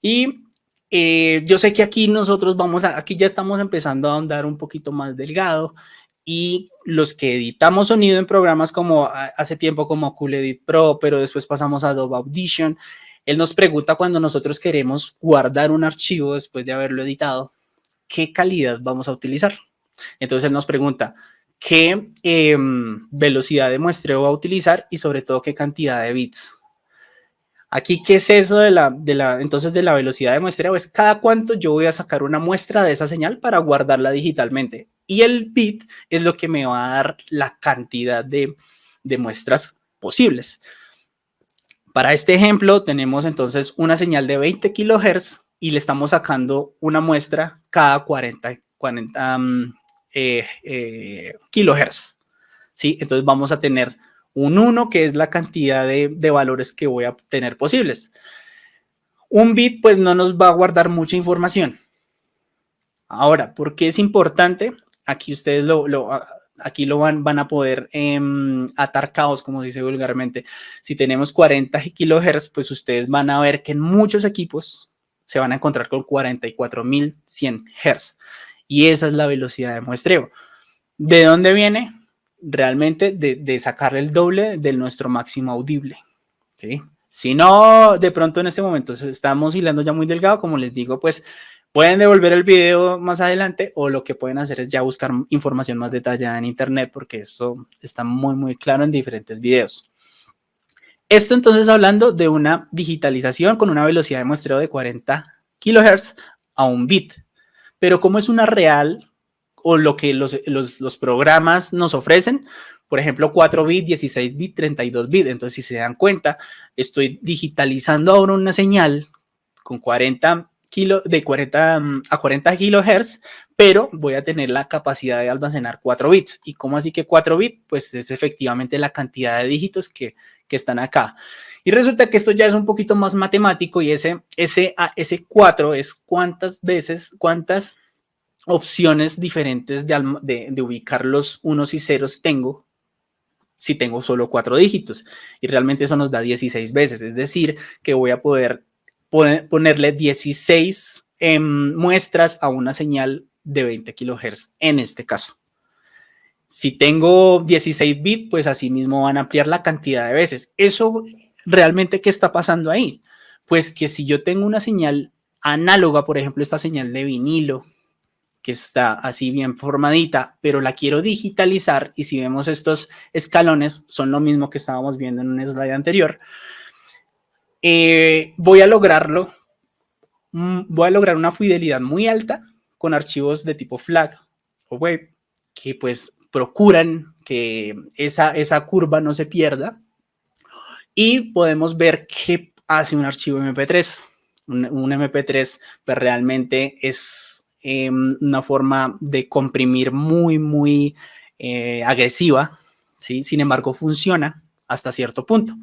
[SPEAKER 8] Y yo sé que aquí nosotros aquí ya estamos empezando a andar un poquito más delgado, y los que editamos sonido en programas como hace tiempo como Cool Edit Pro, pero después pasamos a Adobe Audition, él nos pregunta cuando nosotros queremos guardar un archivo después de haberlo editado, ¿qué calidad vamos a utilizar? Entonces él nos pregunta qué velocidad de muestreo va a utilizar y sobre todo qué cantidad de bits. Aquí, ¿qué es eso entonces de la velocidad de muestreo? Es cada cuánto yo voy a sacar una muestra de esa señal para guardarla digitalmente. Y el bit es lo que me va a dar la cantidad de muestras posibles. Para este ejemplo, tenemos entonces una señal de 20 kHz y le estamos sacando una muestra cada 40 kHz. ¿Sí? Entonces vamos a tener un 1, que es la cantidad de valores que voy a tener posibles. Un bit, pues, no nos va a guardar mucha información. Ahora, ¿por qué es importante? Aquí ustedes aquí lo van a poder atar cabos, como se dice vulgarmente. Si tenemos 40 kHz, pues ustedes van a ver que en muchos equipos se van a encontrar con 44.100 Hz. Y esa es la velocidad de muestreo. ¿De dónde viene? Realmente de sacar el doble de nuestro máximo audible, ¿sí? Si no, de pronto en este momento estamos hilando ya muy delgado, como les digo, pues pueden devolver el video más adelante, o lo que pueden hacer es ya buscar información más detallada en internet, porque esto está muy, muy claro en diferentes videos. Esto entonces hablando de una digitalización con una velocidad de muestreo de 40 kHz a 1 bit. Pero ¿cómo es una real o lo que los programas nos ofrecen? Por ejemplo, 4 bits, 16 bits, 32 bits. Entonces, si se dan cuenta, estoy digitalizando ahora una señal con 40 a 40 kHz, pero voy a tener la capacidad de almacenar 4 bits. ¿Y cómo así que 4 bits? Pues es efectivamente la cantidad de dígitos que están acá. Y resulta que esto ya es un poquito más matemático, y ese 4 es cuántas opciones diferentes de ubicar los unos y ceros tengo si tengo solo 4 dígitos. Y realmente eso nos da 16 veces. Es decir, que voy a poder ponerle 16 muestras a una señal de 20 kHz en este caso. Si tengo 16 bits, pues así mismo van a ampliar la cantidad de veces. Eso realmente, ¿qué está pasando ahí? Pues que si yo tengo una señal análoga, por ejemplo, esta señal de vinilo, que está así bien formadita, pero la quiero digitalizar, y si vemos estos escalones, son lo mismo que estábamos viendo en un slide anterior, voy a lograr una fidelidad muy alta con archivos de tipo FLAC o WAV, que pues procuran que esa curva no se pierda, y podemos ver qué hace un archivo MP3. Un MP3 pues realmente es una forma de comprimir muy, muy agresiva, ¿sí? Sin embargo, funciona hasta cierto punto.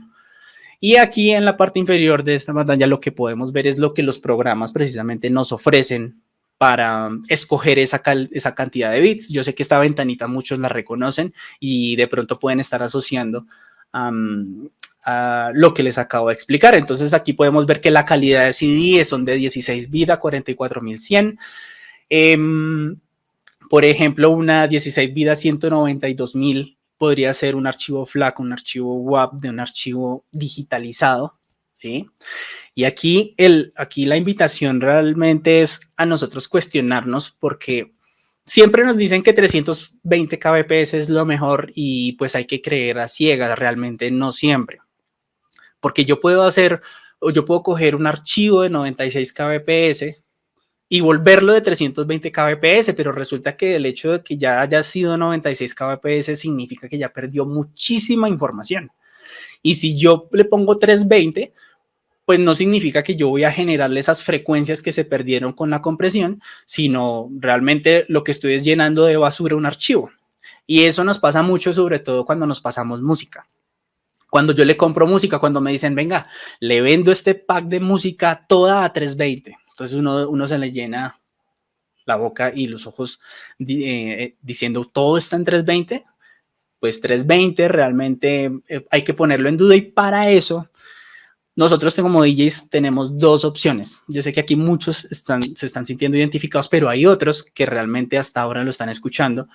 [SPEAKER 8] Y aquí en la parte inferior de esta pantalla lo que podemos ver es lo que los programas precisamente nos ofrecen para escoger esa cantidad de bits. Yo sé que esta ventanita muchos la reconocen y de pronto pueden estar asociando a lo que les acabo de explicar. Entonces aquí podemos ver que la calidad de CD son de 16 bits a 44.100. Por ejemplo, una 16 bits a 192.000 podría ser un archivo FLAC, un archivo WAV, de un archivo digitalizado, ¿sí? Y aquí la invitación realmente es a nosotros cuestionarnos, porque siempre nos dicen que 320 kbps es lo mejor y pues hay que creer a ciegas, realmente no siempre. Porque yo puedo coger un archivo de 96 kbps y volverlo de 320 kbps, pero resulta que el hecho de que ya haya sido 96 kbps significa que ya perdió muchísima información. Y si yo le pongo 320, pues no significa que yo voy a generarle esas frecuencias que se perdieron con la compresión, sino realmente lo que estoy es llenando de basura un archivo. Y eso nos pasa mucho, sobre todo cuando nos pasamos música. Cuando yo le compro música, cuando me dicen, venga, le vendo este pack de música toda a 320. Entonces uno se le llena la boca y los ojos diciendo, ¿todo está en 320? Pues 320 realmente hay que ponerlo en duda, y para eso nosotros como DJs tenemos dos opciones. Yo sé que aquí muchos se están sintiendo identificados, pero hay otros que realmente hasta ahora lo están escuchando.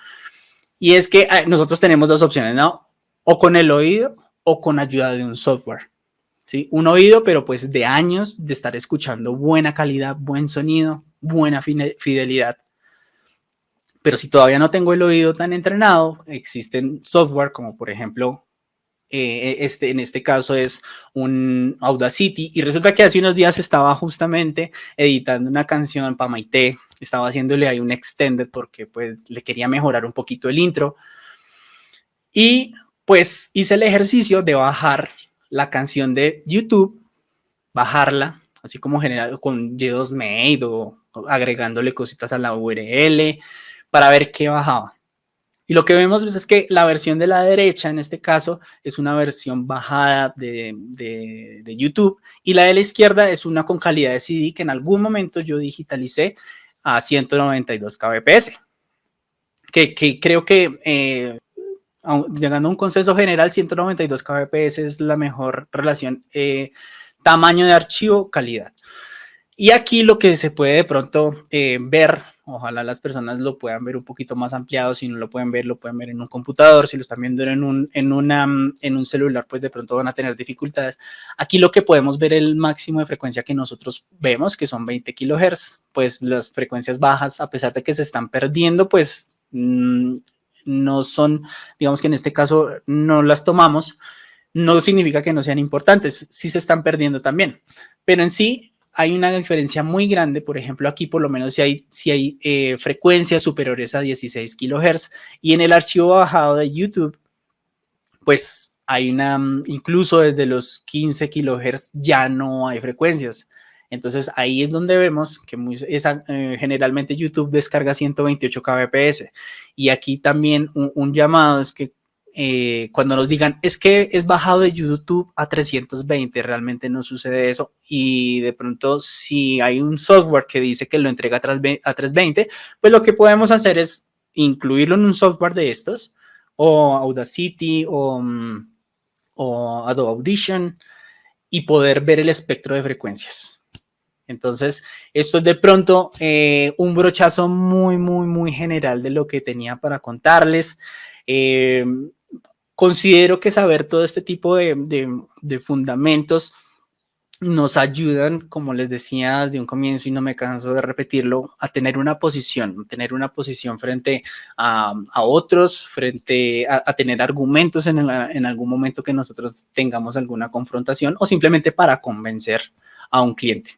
[SPEAKER 8] Y es que nosotros tenemos dos opciones, ¿no? O con el oído o con ayuda de un software. ¿Sí? Un oído, pero pues de años de estar escuchando buena calidad, buen sonido, buena fidelidad. Pero si todavía no tengo el oído tan entrenado, existen software como por ejemplo, en este caso es un Audacity, y resulta que hace unos días estaba justamente editando una canción para Maite, estaba haciéndole ahí un extended porque pues le quería mejorar un poquito el intro, y pues hice el ejercicio de bajar la canción de YouTube, bajarla, así como general con G2Made o agregándole cositas a la URL para ver qué bajaba. Y lo que vemos es que la versión de la derecha, en este caso, es una versión bajada de YouTube, y la de la izquierda es una con calidad de CD que en algún momento yo digitalicé a 192 kbps. Que creo que llegando a un consenso general, 192 kbps es la mejor relación tamaño de archivo, calidad. Y aquí lo que se puede de pronto ver, ojalá las personas lo puedan ver un poquito más ampliado, si no lo pueden ver en un computador, si lo están viendo en un celular, pues de pronto van a tener dificultades. Aquí lo que podemos ver es el máximo de frecuencia que nosotros vemos, que son 20 kHz, pues las frecuencias bajas, a pesar de que se están perdiendo, pues no son, digamos que en este caso no las tomamos, no significa que no sean importantes, sí se están perdiendo también, pero en sí hay una diferencia muy grande. Por ejemplo, aquí por lo menos si hay frecuencias superiores a 16 kHz, y en el archivo bajado de YouTube, pues hay incluso desde los 15 kHz ya no hay frecuencias. Entonces ahí es donde vemos que generalmente YouTube descarga 128 kbps, y aquí también un llamado es que cuando nos digan es que es bajado de YouTube a 320, realmente no sucede eso, y de pronto si hay un software que dice que lo entrega a 320, pues lo que podemos hacer es incluirlo en un software de estos, o Audacity o Adobe Audition, y poder ver el espectro de frecuencias. Entonces, esto es de pronto un brochazo muy general de lo que tenía para contarles. Considero que saber todo este tipo de fundamentos nos ayudan, como les decía de un comienzo y no me canso de repetirlo, a tener una posición frente a otros, frente a tener argumentos en algún momento que nosotros tengamos alguna confrontación, o simplemente para convencer a un cliente.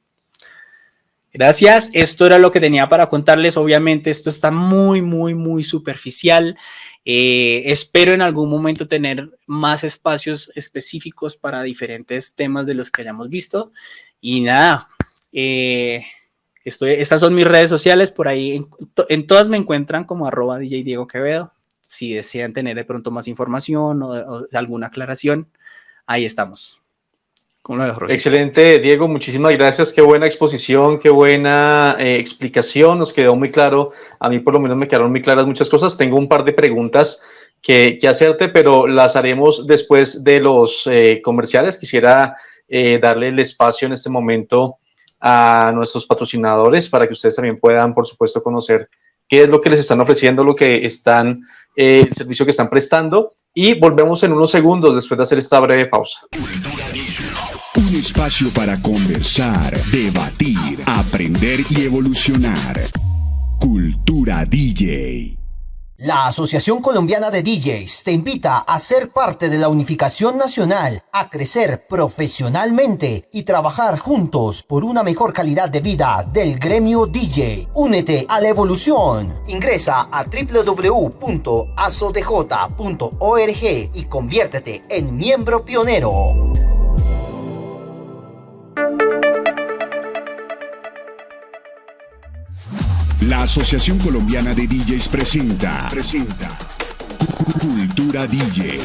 [SPEAKER 8] Gracias, esto era lo que tenía para contarles. Obviamente esto está muy superficial. Espero en algún momento tener más espacios específicos para diferentes temas de los que hayamos visto. Y nada, estas son mis redes sociales, por ahí en todas me encuentran como @DJ Diego Quevedo. Si desean tener de pronto más información o alguna aclaración, ahí estamos.
[SPEAKER 2] Excelente, Diego, muchísimas gracias. Qué buena exposición, qué buena explicación. Nos quedó muy claro, a mí por lo menos me quedaron muy claras muchas cosas. Tengo un par de preguntas que hacerte, pero las haremos después de los comerciales. Quisiera darle el espacio en este momento a nuestros patrocinadores para que ustedes también puedan, por supuesto, conocer qué es lo que les están ofreciendo, el servicio que están prestando. y volvemos en unos segundos después de hacer esta breve pausa.
[SPEAKER 3] Un espacio para conversar, debatir, aprender y evolucionar. Cultura DJ.
[SPEAKER 5] La Asociación Colombiana de DJs te invita a ser parte de la unificación nacional, a crecer profesionalmente y trabajar juntos por una mejor calidad de vida del gremio DJ. Únete a la evolución. Ingresa a www.asodj.org y conviértete en miembro pionero.
[SPEAKER 3] La Asociación Colombiana de DJs presenta Cultura DJ.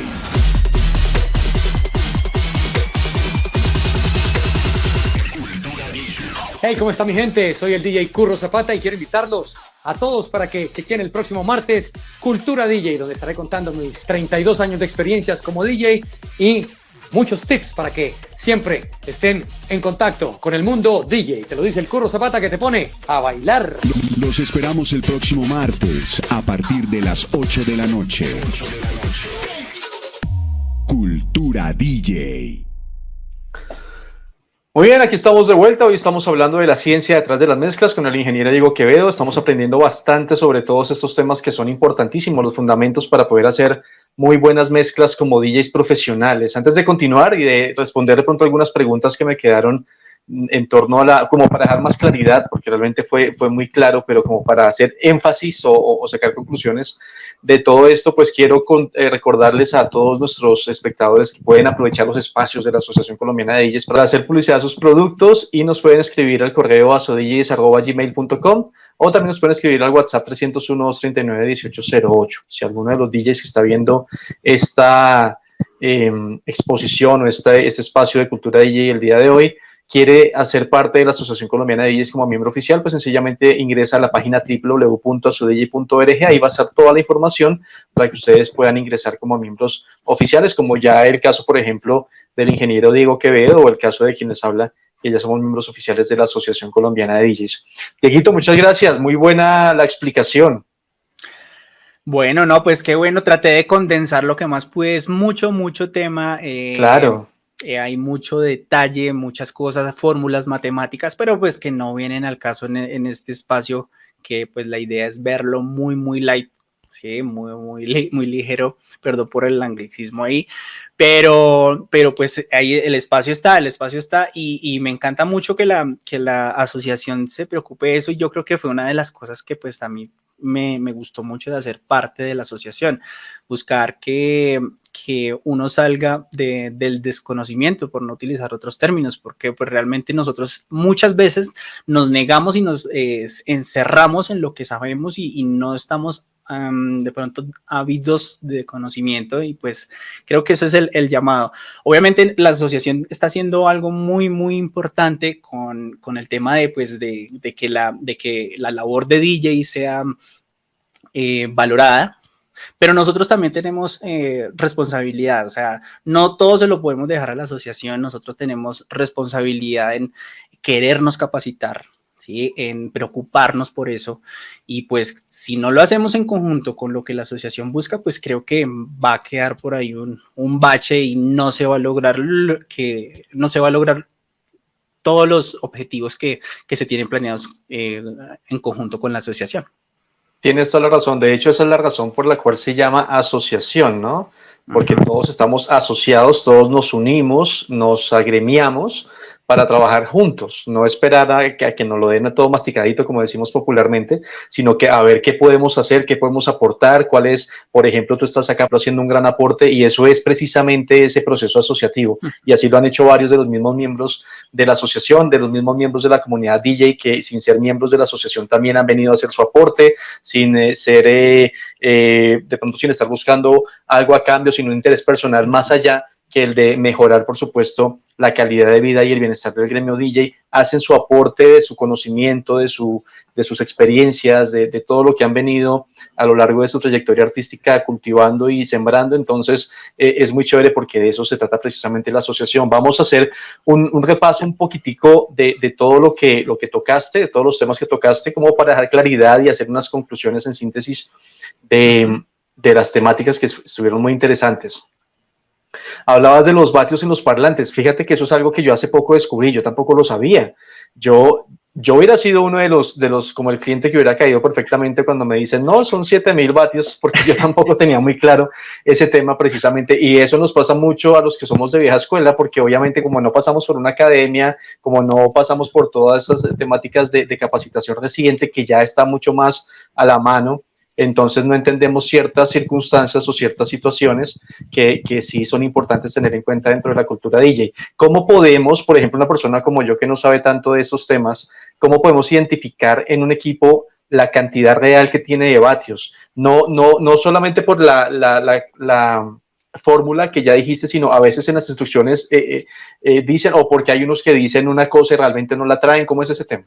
[SPEAKER 9] Hey, ¿cómo está mi gente? Soy el DJ Curro Zapata y quiero invitarlos a todos para que chequen el próximo martes Cultura DJ, donde estaré contando mis 32 años de experiencias como DJ y muchos tips para que siempre estén en contacto con el mundo DJ. Te lo dice el Curro Zapata, que te pone a bailar.
[SPEAKER 3] Los esperamos el próximo martes a partir de las 8 de la noche. Cultura DJ.
[SPEAKER 2] Muy bien, aquí estamos de vuelta. Hoy estamos hablando de la ciencia detrás de las mezclas con el ingeniero Diego Quevedo. Estamos aprendiendo bastante sobre todos estos temas que son importantísimos, los fundamentos para poder hacer muy buenas mezclas como DJs profesionales. Antes de continuar y de responder de pronto algunas preguntas que me quedaron en torno a como para dejar más claridad, porque realmente fue muy claro, pero como para hacer énfasis o sacar conclusiones de todo esto, pues quiero recordarles a todos nuestros espectadores que pueden aprovechar los espacios de la Asociación Colombiana de DJs para hacer publicidad a sus productos, y nos pueden escribir al correo asodjs@gmail.com, o también nos pueden escribir al WhatsApp 301-239-1808. Si alguno de los DJs que está viendo esta exposición o este espacio de Cultura DJ el día de hoy quiere hacer parte de la Asociación Colombiana de DJs como miembro oficial, pues sencillamente ingresa a la página www.asodj.org. Ahí va a estar toda la información para que ustedes puedan ingresar como miembros oficiales, como ya el caso, por ejemplo, del ingeniero Diego Quevedo, o el caso de quien les habla, que ya somos miembros oficiales de la Asociación Colombiana de DJs. Dieguito, muchas gracias, muy buena la explicación.
[SPEAKER 8] Bueno, no, pues qué bueno, traté de condensar lo que más pude, es mucho tema.
[SPEAKER 2] Claro.
[SPEAKER 8] Hay mucho detalle, muchas cosas, fórmulas matemáticas, pero pues que no vienen al caso en este espacio, que pues la idea es verlo muy light, sí, muy ligero, perdón por el anglicismo ahí, pero pues ahí el espacio está y me encanta mucho que la asociación se preocupe de eso, y yo creo que fue una de las cosas que pues también me gustó mucho de hacer parte de la asociación, buscar que uno salga del desconocimiento, por no utilizar otros términos, porque pues realmente nosotros muchas veces nos negamos y nos encerramos en lo que sabemos y no estamos de pronto ávidos de conocimiento, y pues creo que ese es el llamado. Obviamente la asociación está haciendo algo muy importante con el tema de que la labor de DJ sea valorada, pero nosotros también tenemos responsabilidad, o sea, no todo se lo podemos dejar a la asociación, nosotros tenemos responsabilidad en querernos capacitar, ¿sí? En preocuparnos por eso, y pues si no lo hacemos en conjunto con lo que la asociación busca, pues creo que va a quedar por ahí un bache y no se va a lograr todos los objetivos que se tienen planeados en conjunto con la asociación.
[SPEAKER 2] Tienes toda la razón. De hecho, esa es la razón por la cual se llama asociación, ¿no? Porque todos estamos asociados, todos nos unimos, nos agremiamos para trabajar juntos, no esperar a que nos lo den todo masticadito, como decimos popularmente, sino que a ver qué podemos hacer, qué podemos aportar, cuál es, por ejemplo, tú estás acá haciendo un gran aporte, y eso es precisamente ese proceso asociativo, y así lo han hecho varios de los mismos miembros de la asociación, de los mismos miembros de la comunidad DJ, que sin ser miembros de la asociación también han venido a hacer su aporte, sin de pronto sin estar buscando algo a cambio, sino un interés personal más allá que el de mejorar, por supuesto, la calidad de vida y el bienestar del gremio DJ. Hacen su aporte de su conocimiento, de sus experiencias, de todo lo que han venido a lo largo de su trayectoria artística cultivando y sembrando. Entonces, es muy chévere, porque de eso se trata precisamente la asociación. Vamos a hacer un repaso un poquitico de todo lo que tocaste, de todos los temas que tocaste, como para dejar claridad y hacer unas conclusiones en síntesis de de las temáticas que estuvieron muy interesantes. Hablabas de los vatios en los parlantes. Fíjate que eso es algo que yo hace poco descubrí, yo tampoco lo sabía. Yo hubiera sido uno de los, como el cliente que hubiera caído perfectamente cuando me dicen, no, son 7.000 vatios, porque yo tampoco tenía muy claro ese tema precisamente. Y eso nos pasa mucho a los que somos de vieja escuela, porque obviamente como no pasamos por una academia, como no pasamos por todas esas temáticas de capacitación reciente, que ya está mucho más a la mano, entonces no entendemos ciertas circunstancias o ciertas situaciones que sí son importantes tener en cuenta dentro de la cultura DJ. ¿Cómo podemos, por ejemplo, una persona como yo que no sabe tanto de estos temas, cómo podemos identificar en un equipo la cantidad real que tiene de vatios? No solamente por la fórmula que ya dijiste, sino a veces en las instrucciones dicen, o porque hay unos que dicen una cosa y realmente no la traen. ¿Cómo es ese tema?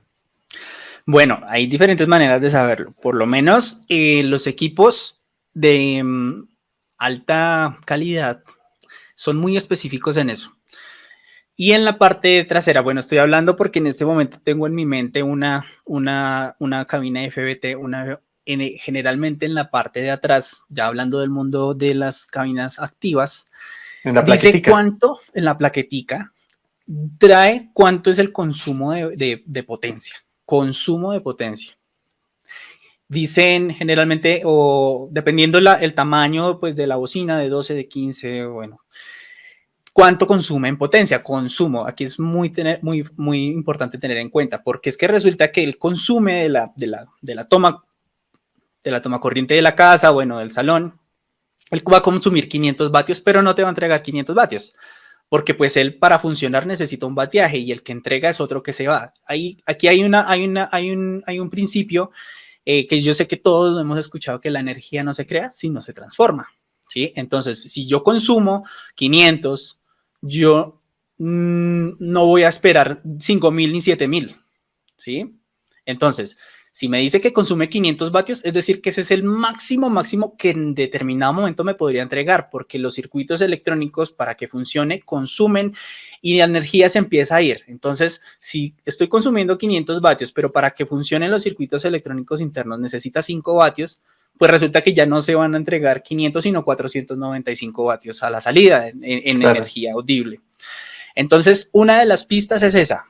[SPEAKER 8] Bueno, hay diferentes maneras de saberlo. Por lo menos los equipos de alta calidad son muy específicos en eso. Y en la parte trasera, bueno, estoy hablando porque en este momento tengo en mi mente una cabina FBT, generalmente en la parte de atrás, ya hablando del mundo de las cabinas activas,
[SPEAKER 2] En la
[SPEAKER 8] dice
[SPEAKER 2] plaquetica.
[SPEAKER 8] cuánto en la plaquetica trae cuánto es el consumo de potencia. Consumo de potencia. Dicen generalmente, o dependiendo el tamaño pues, de la bocina, de 12, de 15, bueno, ¿cuánto consume en potencia? Consumo. Aquí es muy importante tener en cuenta, porque es que resulta que el consume de la toma corriente de la casa, bueno, del salón, él va a consumir 500 vatios, pero no te va a entregar 500 vatios. Porque pues él para funcionar necesita un bateaje y el que entrega es otro que se va. Aquí hay un principio que yo sé que todos hemos escuchado, que la energía no se crea, sino se transforma, ¿sí? Entonces, si yo consumo 500, yo no voy a esperar 5.000 ni 7.000, ¿sí? Entonces, si me dice que consume 500 vatios, es decir, que ese es el máximo que en determinado momento me podría entregar, porque los circuitos electrónicos para que funcione consumen y la energía se empieza a ir. Entonces, si estoy consumiendo 500 vatios, pero para que funcionen los circuitos electrónicos internos necesita 5 vatios, pues resulta que ya no se van a entregar 500, sino 495 vatios a la salida en claro, energía audible. Entonces, una de las pistas es esa.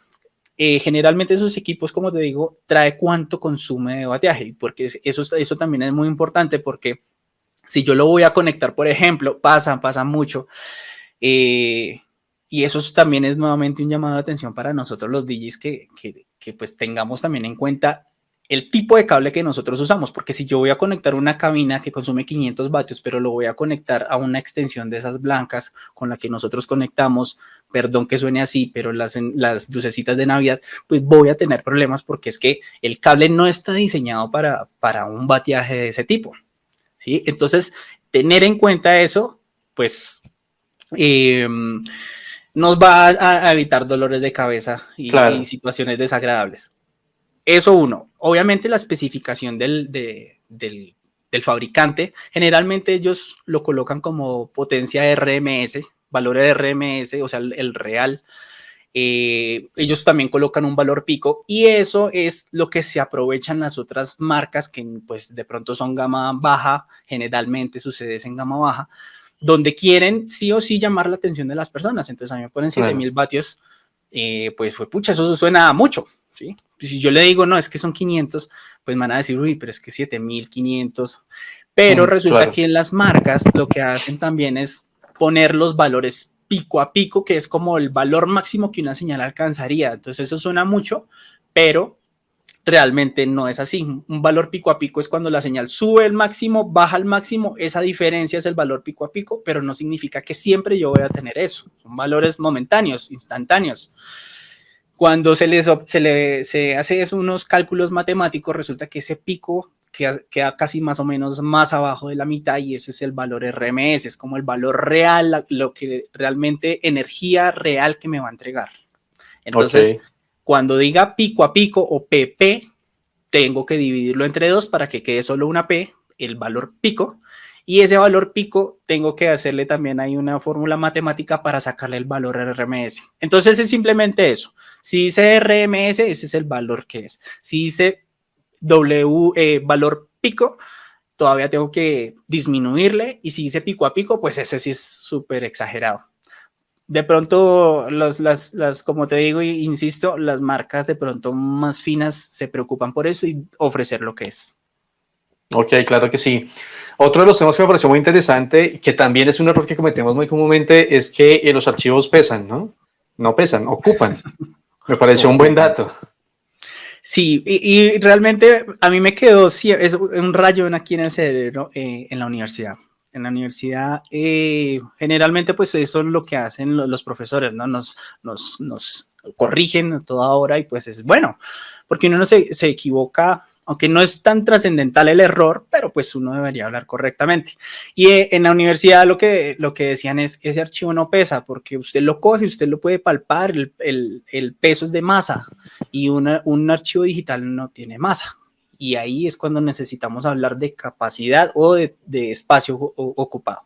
[SPEAKER 8] Generalmente esos equipos, como te digo, trae cuánto consume de bateaje, porque eso también es muy importante, porque si yo lo voy a conectar, por ejemplo, pasa mucho, y eso también es nuevamente un llamado de atención para nosotros los DJs, que pues tengamos también en cuenta el tipo de cable que nosotros usamos, porque si yo voy a conectar una cabina que consume 500 vatios, pero lo voy a conectar a una extensión de esas blancas con la que nosotros conectamos, perdón que suene así, pero las lucecitas de Navidad, pues voy a tener problemas, porque es que el cable no está diseñado para un bateaje de ese tipo, ¿sí? Entonces, tener en cuenta eso, pues nos va a evitar dolores de cabeza claro, y situaciones desagradables. Eso uno. Obviamente la especificación del fabricante, generalmente ellos lo colocan como potencia RMS, valores de RMS, o sea, el real. Ellos también colocan un valor pico y eso es lo que se aprovechan las otras marcas que pues de pronto son gama baja, generalmente sucede en gama baja, donde quieren sí o sí llamar la atención de las personas. Entonces a mí me ponen 7.000 vatios, pues pucha, eso suena mucho, ¿sí? Si yo le digo, no, es que son 500, pues me van a decir, uy, pero es que 7.500. Pero resulta claro, que en las marcas lo que hacen también es poner los valores pico a pico, que es como el valor máximo que una señal alcanzaría. Entonces eso suena mucho, pero realmente no es así. Un valor pico a pico es cuando la señal sube el máximo, baja al máximo, esa diferencia es el valor pico a pico, pero no significa que siempre yo voy a tener eso. Son valores momentáneos, instantáneos. Cuando se hace unos cálculos matemáticos, resulta que ese pico queda casi más o menos más abajo de la mitad y ese es el valor RMS, es como el valor real, lo que realmente energía real que me va a entregar. Entonces, cuando diga pico a pico o PP, tengo que dividirlo entre 2 para que quede solo una P, el valor pico, y ese valor pico tengo que hacerle también ahí una fórmula matemática para sacarle el valor RMS. Entonces es simplemente eso. Si dice RMS, ese es el valor que es. Si dice valor pico, todavía tengo que disminuirle, y si dice pico a pico, pues ese sí es súper exagerado. De pronto, como te digo, e insisto, las marcas de pronto más finas se preocupan por eso y ofrecer lo que es.
[SPEAKER 2] Ok, claro que sí. Otro de los temas que me pareció muy interesante, que también es un error que cometemos muy comúnmente, es que los archivos pesan, ¿no? No pesan, ocupan. Me pareció un buen dato.
[SPEAKER 8] Sí, y realmente a mí me quedó es un rayón aquí en el cerebro en la universidad. En la universidad, generalmente, pues eso es lo que hacen los profesores, ¿no? Nos corrigen a toda hora y pues es bueno, porque uno no se equivoca, aunque no es tan trascendental el error, pero pues uno debería hablar correctamente. Y en la universidad lo que decían es, ese archivo no pesa, porque usted lo coge, usted lo puede palpar, el peso es de masa, y un archivo digital no tiene masa. Y ahí es cuando necesitamos hablar de capacidad o de espacio ocupado.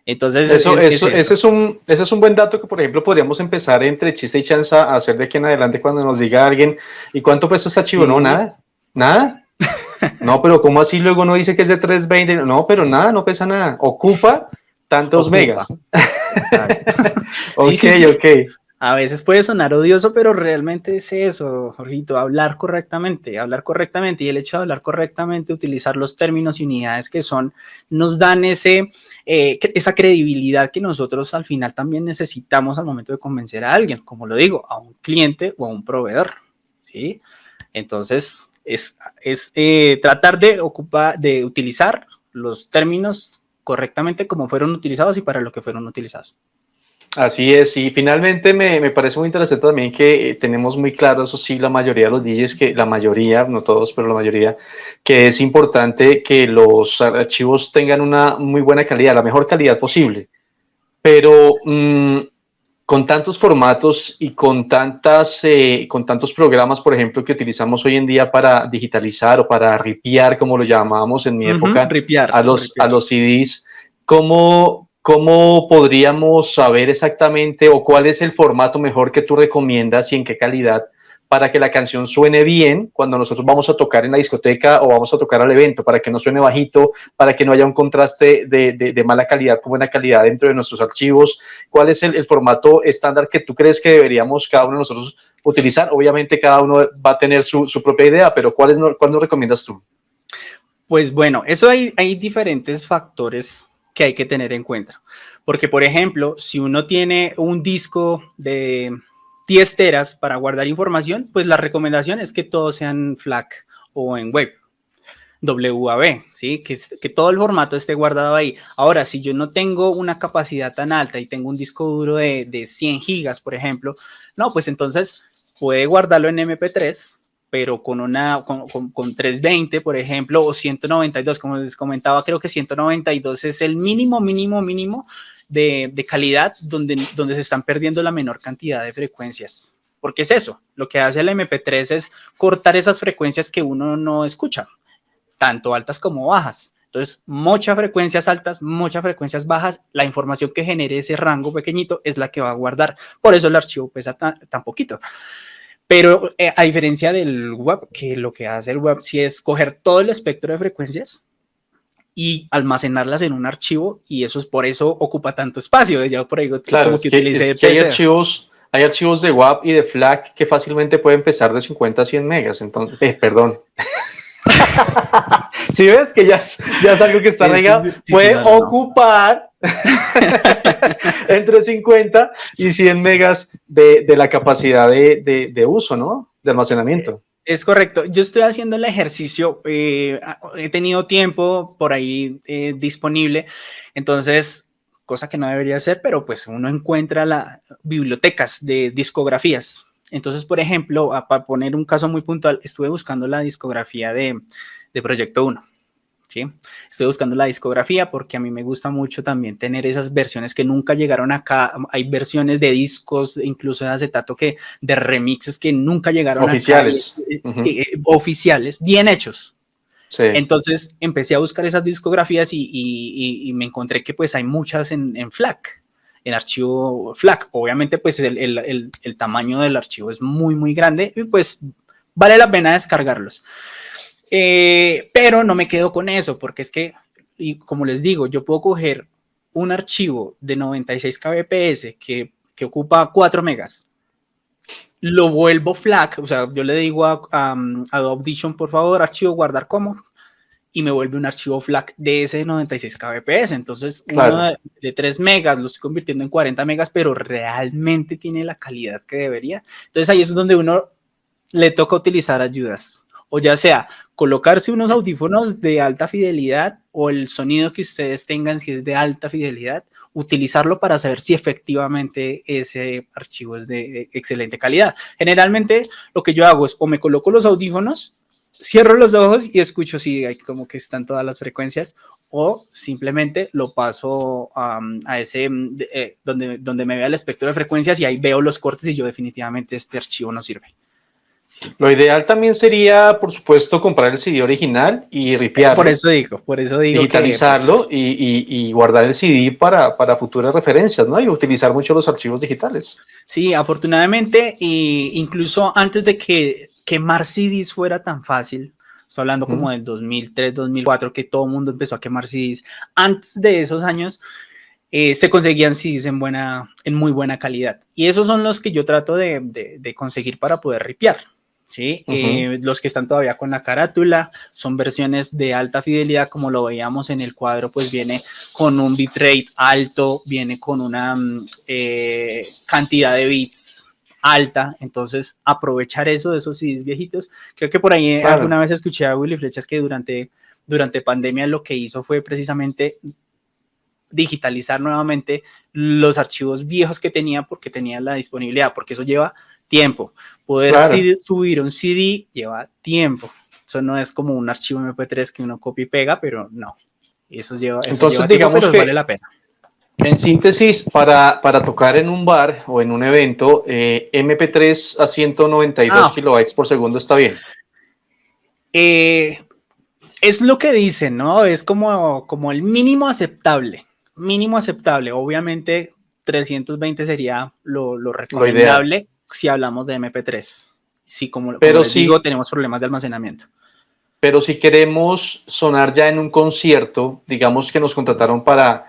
[SPEAKER 8] Entonces,
[SPEAKER 2] ese es un buen dato que, por ejemplo, podríamos empezar entre chiste y chanza a hacer de aquí en adelante cuando nos diga alguien, ¿y cuánto pesa este archivo? Sí. No, nada. ¿Nada? No, pero ¿cómo así luego no dice que es de 320? No, pero nada, no pesa nada. Ocupa tantos megas. Ok,
[SPEAKER 8] sí.
[SPEAKER 2] Ok.
[SPEAKER 8] A veces puede sonar odioso, pero realmente es eso, Jorgito, hablar correctamente, y el hecho de hablar correctamente, utilizar los términos y unidades que son, nos dan esa credibilidad que nosotros al final también necesitamos al momento de convencer a alguien, como lo digo, a un cliente o a un proveedor, ¿sí? Entonces, es tratar de utilizar los términos correctamente como fueron utilizados y para lo que fueron utilizados.
[SPEAKER 2] Así es, y finalmente me parece muy interesante también que tenemos muy claro, eso sí, la mayoría de los DJs, que la mayoría, no todos, pero la mayoría, que es importante que los archivos tengan una muy buena calidad, la mejor calidad posible, pero con tantos formatos y con tantos programas, por ejemplo, que utilizamos hoy en día para digitalizar o para ripiar, como lo llamábamos en mi época, a los CDs, ¿Cómo podríamos saber exactamente o cuál es el formato mejor que tú recomiendas y en qué calidad para que la canción suene bien cuando nosotros vamos a tocar en la discoteca o vamos a tocar al evento, para que no suene bajito, para que no haya un contraste de mala calidad con buena calidad dentro de nuestros archivos? ¿Cuál es el formato estándar que tú crees que deberíamos cada uno de nosotros utilizar? Obviamente cada uno va a tener su propia idea, pero ¿cuál nos recomiendas tú?
[SPEAKER 8] Pues bueno, eso hay diferentes factores que hay que tener en cuenta. Porque, por ejemplo, si uno tiene un disco de 10 teras para guardar información, pues la recomendación es que todos sean FLAC o en WAV, ¿sí? Que todo el formato esté guardado ahí. Ahora, si yo no tengo una capacidad tan alta y tengo un disco duro de 100 gigas, por ejemplo, no, pues entonces puede guardarlo en MP3, pero con 320, por ejemplo, o 192, como les comentaba, creo que 192 es el mínimo de calidad donde se están perdiendo la menor cantidad de frecuencias. Porque es eso, lo que hace el MP3 es cortar esas frecuencias que uno no escucha, tanto altas como bajas. Entonces, muchas frecuencias altas, muchas frecuencias bajas, la información que genere ese rango pequeñito es la que va a guardar. Por eso el archivo pesa tan poquito. Pero a diferencia del web, que lo que hace el web sí es coger todo el espectro de frecuencias y almacenarlas en un archivo, y eso es por eso ocupa tanto espacio. Ya por ahí,
[SPEAKER 2] claro, como que hay archivos de WAV y de FLAC que fácilmente pueden empezar de 50 a 100 megas. Entonces, perdón. Si ves que ya es algo que está regado, puede ocupar entre 50 y 100 megas de la capacidad de uso, ¿no? De almacenamiento.
[SPEAKER 8] Es correcto. Yo estoy haciendo el ejercicio, he tenido tiempo por ahí disponible, entonces, cosa que no debería hacer, pero pues uno encuentra las bibliotecas de discografías. Entonces, por ejemplo, para poner un caso muy puntual, estuve buscando la discografía de Proyecto 1. ¿Sí? Estoy buscando la discografía porque a mí me gusta mucho también tener esas versiones que nunca llegaron acá. Hay versiones de discos, incluso de acetato, de remixes que nunca llegaron
[SPEAKER 2] oficiales.
[SPEAKER 8] Acá. Oficiales, bien hechos.
[SPEAKER 2] Sí.
[SPEAKER 8] Entonces empecé a buscar esas discografías y me encontré que pues hay muchas en FLAC, en archivo FLAC. Obviamente pues el tamaño del archivo es muy, muy grande y pues vale la pena descargarlos. Pero no me quedo con eso, porque es que, y como les digo, yo puedo coger un archivo de 96 kbps que ocupa 4 megas, lo vuelvo FLAC, o sea, yo le digo a Adobe Audition, por favor, archivo guardar como, y me vuelve un archivo FLAC de ese 96 kbps. Entonces,
[SPEAKER 2] Claro.
[SPEAKER 8] uno de 3 megas lo estoy convirtiendo en 40 megas, pero realmente tiene la calidad que debería. Entonces, ahí es donde uno le toca utilizar ayudas, o ya sea colocarse unos audífonos de alta fidelidad o el sonido que ustedes tengan, si es de alta fidelidad, utilizarlo para saber si efectivamente ese archivo es de excelente calidad. Generalmente lo que yo hago es o me coloco los audífonos, cierro los ojos y escucho si hay como que están todas las frecuencias, o simplemente lo paso a ese donde me vea el espectro de frecuencias y ahí veo los cortes y yo definitivamente este archivo no sirve.
[SPEAKER 2] Lo ideal también sería, por supuesto, comprar el CD original y ripearlo.
[SPEAKER 8] Por eso digo
[SPEAKER 2] digitalizarlo
[SPEAKER 8] que, pues,
[SPEAKER 2] y guardar el CD para futuras referencias, ¿no? Y utilizar mucho los archivos digitales.
[SPEAKER 8] sí, afortunadamente, incluso antes de que quemar CDs fuera tan fácil, estoy hablando como del 2003, 2004, que todo el mundo empezó a quemar CDs. Antes de esos años se conseguían CDs en muy buena calidad. Y esos son los que yo trato de conseguir para poder ripear. ¿Sí? Los que están todavía con la carátula son versiones de alta fidelidad, como lo veíamos en el cuadro, pues viene con un bitrate alto, viene con una cantidad de bits alta. Entonces aprovechar eso de esos CDs viejitos. Creo que por ahí
[SPEAKER 2] Claro.
[SPEAKER 8] alguna vez escuché a Willy Flechas que durante pandemia lo que hizo fue precisamente digitalizar nuevamente los archivos viejos que tenía, porque tenía la disponibilidad, porque eso lleva tiempo. Poder
[SPEAKER 2] Claro.
[SPEAKER 8] subir un CD lleva tiempo. Eso no es como un archivo MP3 que uno copia y pega, pero no. Eso
[SPEAKER 2] Entonces,
[SPEAKER 8] lleva
[SPEAKER 2] digamos
[SPEAKER 8] tiempo, pero
[SPEAKER 2] que
[SPEAKER 8] vale la pena.
[SPEAKER 2] en síntesis, para tocar en un bar o en un evento, MP3 a 192 kilobytes por segundo está bien.
[SPEAKER 8] Es lo que dicen, ¿no? Es como el mínimo aceptable. Mínimo aceptable. Obviamente, 320 sería lo recomendable si hablamos de MP3. Sí, como les digo, tenemos problemas de almacenamiento.
[SPEAKER 2] Pero si queremos sonar ya en un concierto, digamos que nos contrataron para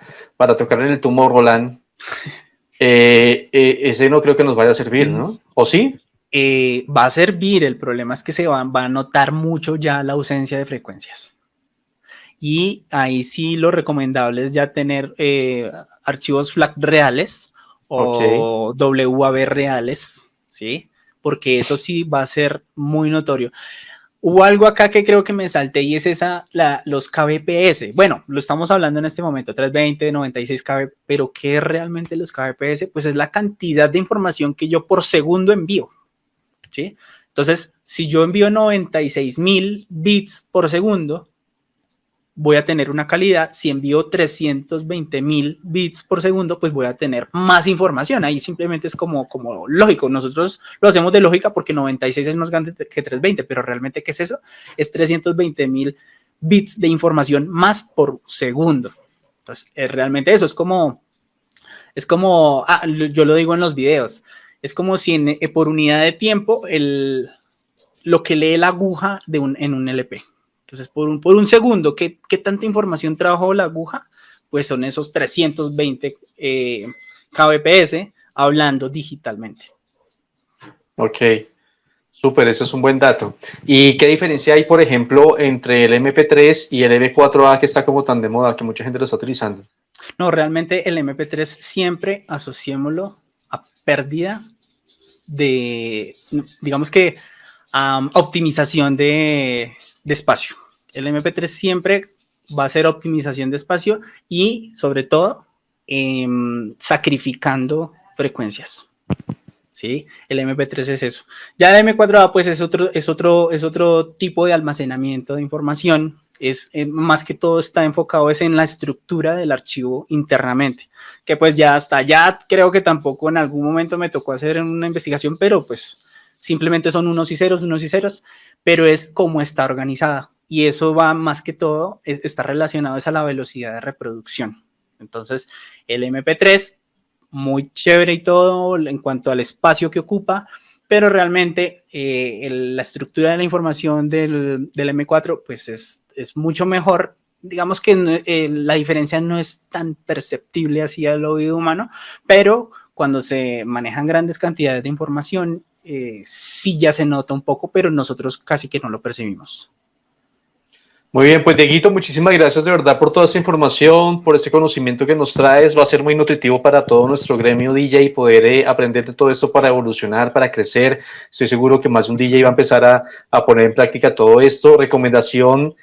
[SPEAKER 2] tocar en el Tomorrowland, ese no creo que nos vaya a servir, ¿no? ¿O sí?
[SPEAKER 8] Va a servir. El problema es que se va a notar mucho ya la ausencia de frecuencias. Y ahí sí lo recomendable es ya tener archivos FLAC reales o WAV reales, ¿sí? Porque eso sí va a ser muy notorio. Hubo algo acá que creo que me salté y es los kbps. Bueno, lo estamos hablando en este momento, 320, 96 kb, pero ¿qué es realmente los kbps? Pues es la cantidad de información que yo por segundo envío, ¿sí? Entonces, si yo envío 96.000 bits por segundo, voy a tener una calidad. Si envío 320.000 bits por segundo, pues voy a tener más información. Ahí simplemente es como lógico. Nosotros lo hacemos de lógica porque 96 es más grande que 320, pero realmente, ¿qué es eso? Es 320.000 bits de información más por segundo. Entonces, es realmente eso. Es como yo lo digo en los videos, es como si por unidad de tiempo lo que lee la aguja en un LP. Entonces, por un segundo, ¿qué tanta información trabajó la aguja? Pues son esos 320 kbps hablando digitalmente.
[SPEAKER 2] Ok, súper, ese es un buen dato. ¿Y qué diferencia hay, por ejemplo, entre el MP3 y el MP4A que está como tan de moda, que mucha gente lo está utilizando?
[SPEAKER 8] No, realmente el MP3 siempre asociémoslo a pérdida de, digamos que, optimización de espacio. El MP3 siempre va a ser optimización de espacio y, sobre todo, sacrificando frecuencias. ¿Sí? El MP3 es eso. Ya el M4A pues es otro tipo de almacenamiento de información. Más que todo está enfocado en la estructura del archivo internamente, que pues ya hasta ya creo que tampoco en algún momento me tocó hacer una investigación, pero pues simplemente son unos y ceros, pero es como está organizada. Y eso va más que todo, está relacionado a la velocidad de reproducción. Entonces, el MP3, muy chévere y todo en cuanto al espacio que ocupa, pero realmente la estructura de la información del M4 pues es mucho mejor. Digamos que la diferencia no es tan perceptible así al oído humano, pero cuando se manejan grandes cantidades de información, sí ya se nota un poco, pero nosotros casi que no lo percibimos.
[SPEAKER 2] Muy bien, pues Dieguito, muchísimas gracias de verdad por toda esta información, por ese conocimiento que nos traes. Va a ser muy nutritivo para todo nuestro gremio DJ poder aprender de todo esto para evolucionar, para crecer. Estoy seguro que más de un DJ va a empezar a poner en práctica todo esto. Recomendación,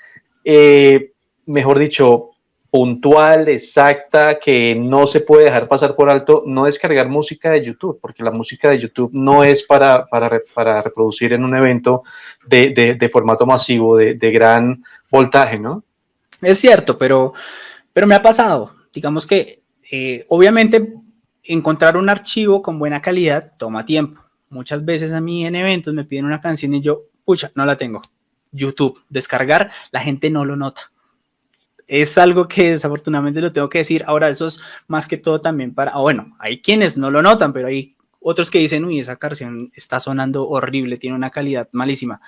[SPEAKER 2] mejor dicho, puntual, exacta, que no se puede dejar pasar por alto: no descargar música de YouTube, porque la música de YouTube no es para reproducir en un evento de formato masivo, de gran voltaje, ¿no?
[SPEAKER 8] Es cierto, pero me ha pasado. Digamos que obviamente encontrar un archivo con buena calidad toma tiempo. Muchas veces a mí en eventos me piden una canción y yo, pucha, no la tengo. YouTube, descargar, la gente no lo nota. Es algo que desafortunadamente lo tengo que decir. Ahora, eso es más que todo también para, bueno, hay quienes no lo notan, pero hay otros que dicen, uy, esa canción está sonando horrible, tiene una calidad malísima.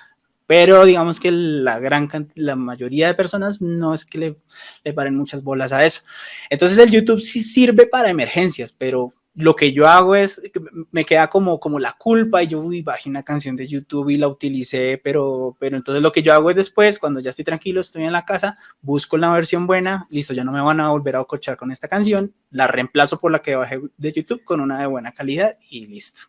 [SPEAKER 8] Pero digamos que la mayoría de personas no es que le paren muchas bolas a eso. Entonces el YouTube sí sirve para emergencias, pero lo que yo hago es, me queda como la culpa y yo, uy, bajé una canción de YouTube y la utilicé, pero entonces lo que yo hago es después, cuando ya estoy tranquilo, estoy en la casa, busco la versión buena, listo, ya no me van a volver a cochar con esta canción, la reemplazo por la que bajé de YouTube con una de buena calidad y listo.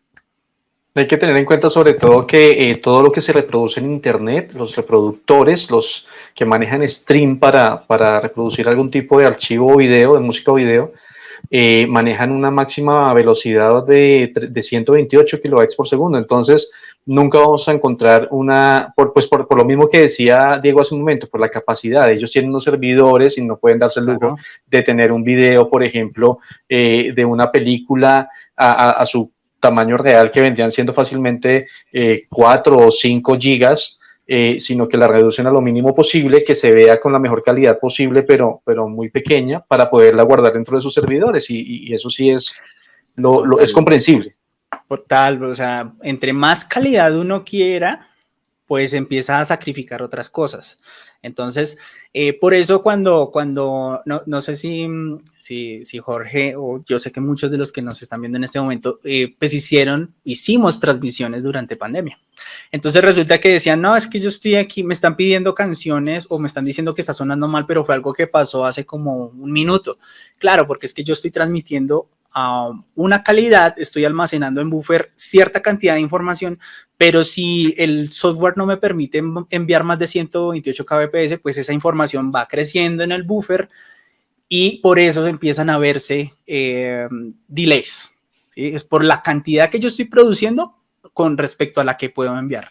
[SPEAKER 2] Hay que tener en cuenta sobre todo que todo lo que se reproduce en internet, los reproductores, los que manejan stream para reproducir algún tipo de archivo o video, de música o video, manejan una máxima velocidad de 128 kilobytes por segundo. Entonces nunca vamos a encontrar por lo mismo que decía Diego hace un momento, por la capacidad. Ellos tienen unos servidores y no pueden darse el lujo de tener un video, por ejemplo, de una película a su tamaño real, que vendrían siendo fácilmente 4 o 5 gigas, sino que la reducen a lo mínimo posible, que se vea con la mejor calidad posible, pero muy pequeña, para poderla guardar dentro de sus servidores, y eso sí es comprensible.
[SPEAKER 8] Total, o sea, entre más calidad uno quiera, pues empieza a sacrificar otras cosas. Entonces, por eso cuando no sé si Jorge, o yo sé que muchos de los que nos están viendo en este momento, pues hicimos transmisiones durante pandemia. Entonces resulta que decían, no, es que yo estoy aquí, me están pidiendo canciones o me están diciendo que está sonando mal, pero fue algo que pasó hace como un minuto. Claro, porque es que yo estoy transmitiendo a una calidad, estoy almacenando en buffer cierta cantidad de información, pero si el software no me permite enviar más de 128 kbps, pues esa información va creciendo en el buffer y por eso empiezan a verse delays, ¿sí? Es por la cantidad que yo estoy produciendo con respecto a la que puedo enviar,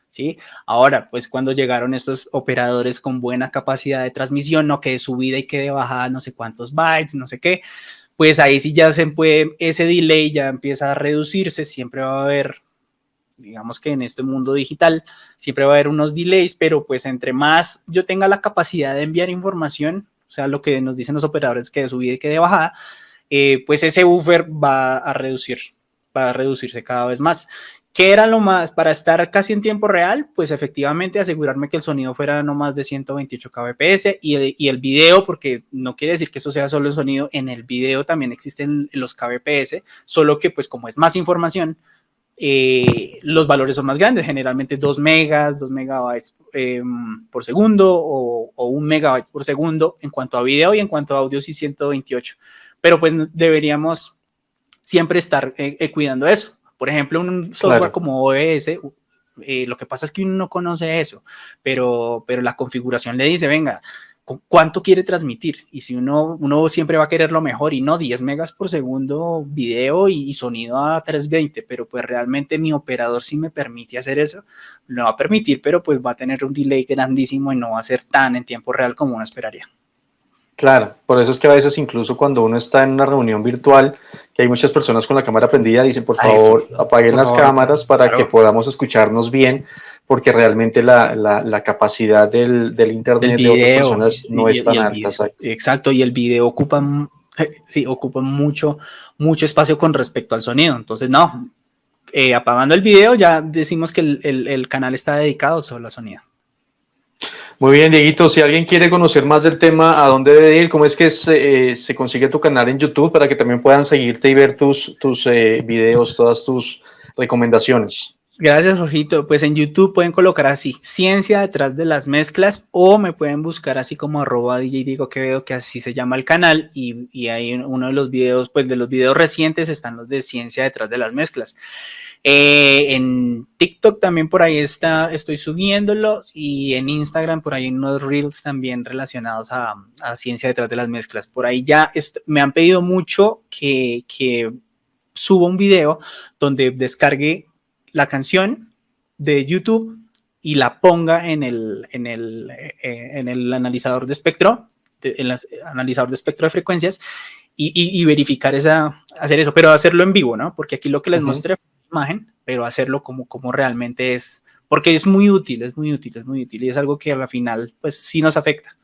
[SPEAKER 8] ¿sí? Ahora, pues cuando llegaron estos operadores con buena capacidad de transmisión, no que de subida y que de bajada no sé cuántos bytes, no sé qué, pues ahí sí ya ese delay ya empieza a reducirse. Siempre va a haber, digamos que en este mundo digital, siempre va a haber unos delays, pero pues entre más yo tenga la capacidad de enviar información, o sea, lo que nos dicen los operadores que de subida y que de bajada, pues ese buffer va a reducirse cada vez más. ¿Qué era lo más? Para estar casi en tiempo real, pues efectivamente asegurarme que el sonido fuera no más de 128 kbps y el video, porque no quiere decir que eso sea solo el sonido, en el video también existen los kbps, solo que pues como es más información, los valores son más grandes, generalmente 2 megabytes por segundo o 1 megabyte por segundo en cuanto a video, y en cuanto a audio sí 128, pero pues deberíamos siempre estar cuidando eso. Por ejemplo, un software como OBS, lo que pasa es que uno no conoce eso, pero la configuración le dice, venga, ¿cuánto quiere transmitir? Y si uno siempre va a querer lo mejor, y no 10 megas por segundo video y sonido a 320, pero pues realmente mi operador sí me permite hacer eso, lo va a permitir, pero pues va a tener un delay grandísimo y no va a ser tan en tiempo real como uno esperaría.
[SPEAKER 2] Claro, por eso es que a veces incluso cuando uno está en una reunión virtual, que hay muchas personas con la cámara prendida, dicen por favor apaguen las cámaras para que podamos escucharnos bien, porque realmente la capacidad del internet de otras personas no es tan alta.
[SPEAKER 8] Exacto, y el video ocupa mucho espacio con respecto al sonido, entonces no, apagando el video ya decimos que el canal está dedicado solo a sonido.
[SPEAKER 2] Muy bien, Dieguito, si alguien quiere conocer más del tema, ¿a dónde debe ir? ¿Cómo es que se consigue tu canal en YouTube para que también puedan seguirte y ver tus videos, todas tus recomendaciones?
[SPEAKER 8] Gracias, Jorgito. Pues en YouTube pueden colocar así, Ciencia detrás de las mezclas, o me pueden buscar así como @DJ Diego Quevedo, que así se llama el canal, y ahí uno de los videos, pues de los videos recientes están los de Ciencia detrás de las mezclas. En TikTok también por ahí estoy subiéndolo, y en Instagram por ahí unos reels también relacionados a Ciencia detrás de las mezclas. Por ahí ya me han pedido mucho que suba un video donde descargue la canción de YouTube y la ponga en el analizador de espectro, analizador de espectro de frecuencias, y verificar hacer eso, pero hacerlo en vivo, ¿no? Porque aquí lo que les mostré fue una imagen, pero hacerlo como realmente es, porque es muy útil, y es algo que a la final, pues sí nos afecta.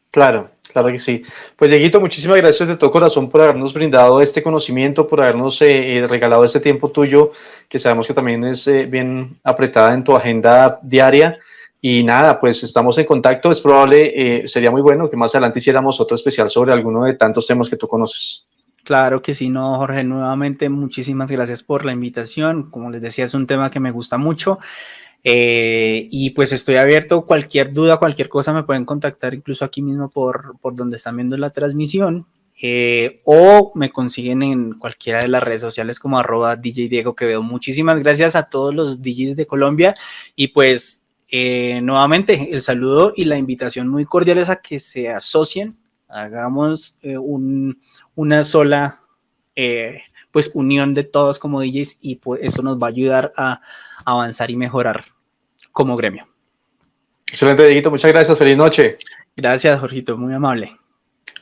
[SPEAKER 2] Claro, claro que sí. Pues Dieguito, muchísimas gracias de todo corazón por habernos brindado este conocimiento, por habernos regalado este tiempo tuyo, que sabemos que también es bien apretada en tu agenda diaria. Y nada, pues estamos en contacto. Es probable, sería muy bueno que más adelante hiciéramos otro especial sobre alguno de tantos temas que tú conoces.
[SPEAKER 8] Claro que sí, no, Jorge, nuevamente muchísimas gracias por la invitación. Como les decía, es un tema que me gusta mucho. Y pues estoy abierto, cualquier duda, cualquier cosa me pueden contactar incluso aquí mismo por donde están viendo la transmisión, o me consiguen en cualquiera de las redes sociales como @DJ Diego Quevedo. Muchísimas gracias a todos los DJs de Colombia, y pues nuevamente el saludo y la invitación muy cordiales a que se asocien, hagamos una sola pues unión de todos como DJs, y pues eso nos va a ayudar a avanzar y mejorar como gremio.
[SPEAKER 2] Excelente, Dieguito, muchas gracias, feliz noche.
[SPEAKER 8] Gracias, Jorgito, muy amable.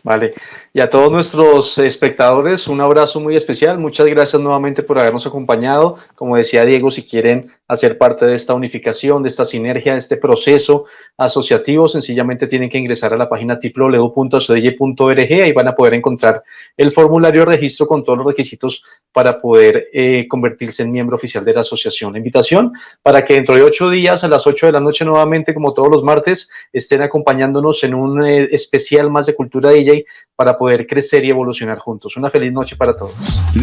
[SPEAKER 2] Vale, y a todos nuestros espectadores, un abrazo muy especial. Muchas gracias nuevamente por habernos acompañado. Como decía Diego, si quieren hacer parte de esta unificación, de esta sinergia, de este proceso asociativo, sencillamente tienen que ingresar a la página www.asodj.org. Ahí van a poder encontrar el formulario de registro con todos los requisitos para poder convertirse en miembro oficial de la asociación. La invitación para que dentro de 8 días, a las 8 de la noche nuevamente, como todos los martes, estén acompañándonos en un especial más de Cultura DJ, para poder crecer y evolucionar juntos. Una feliz noche para todos.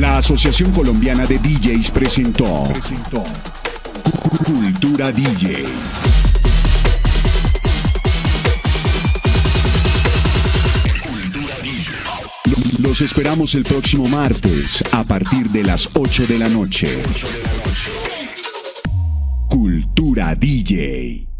[SPEAKER 3] La Asociación Colombiana de DJs presentó Cultura DJ. Los esperamos el próximo martes a partir de las 8 de la noche. Cultura DJ.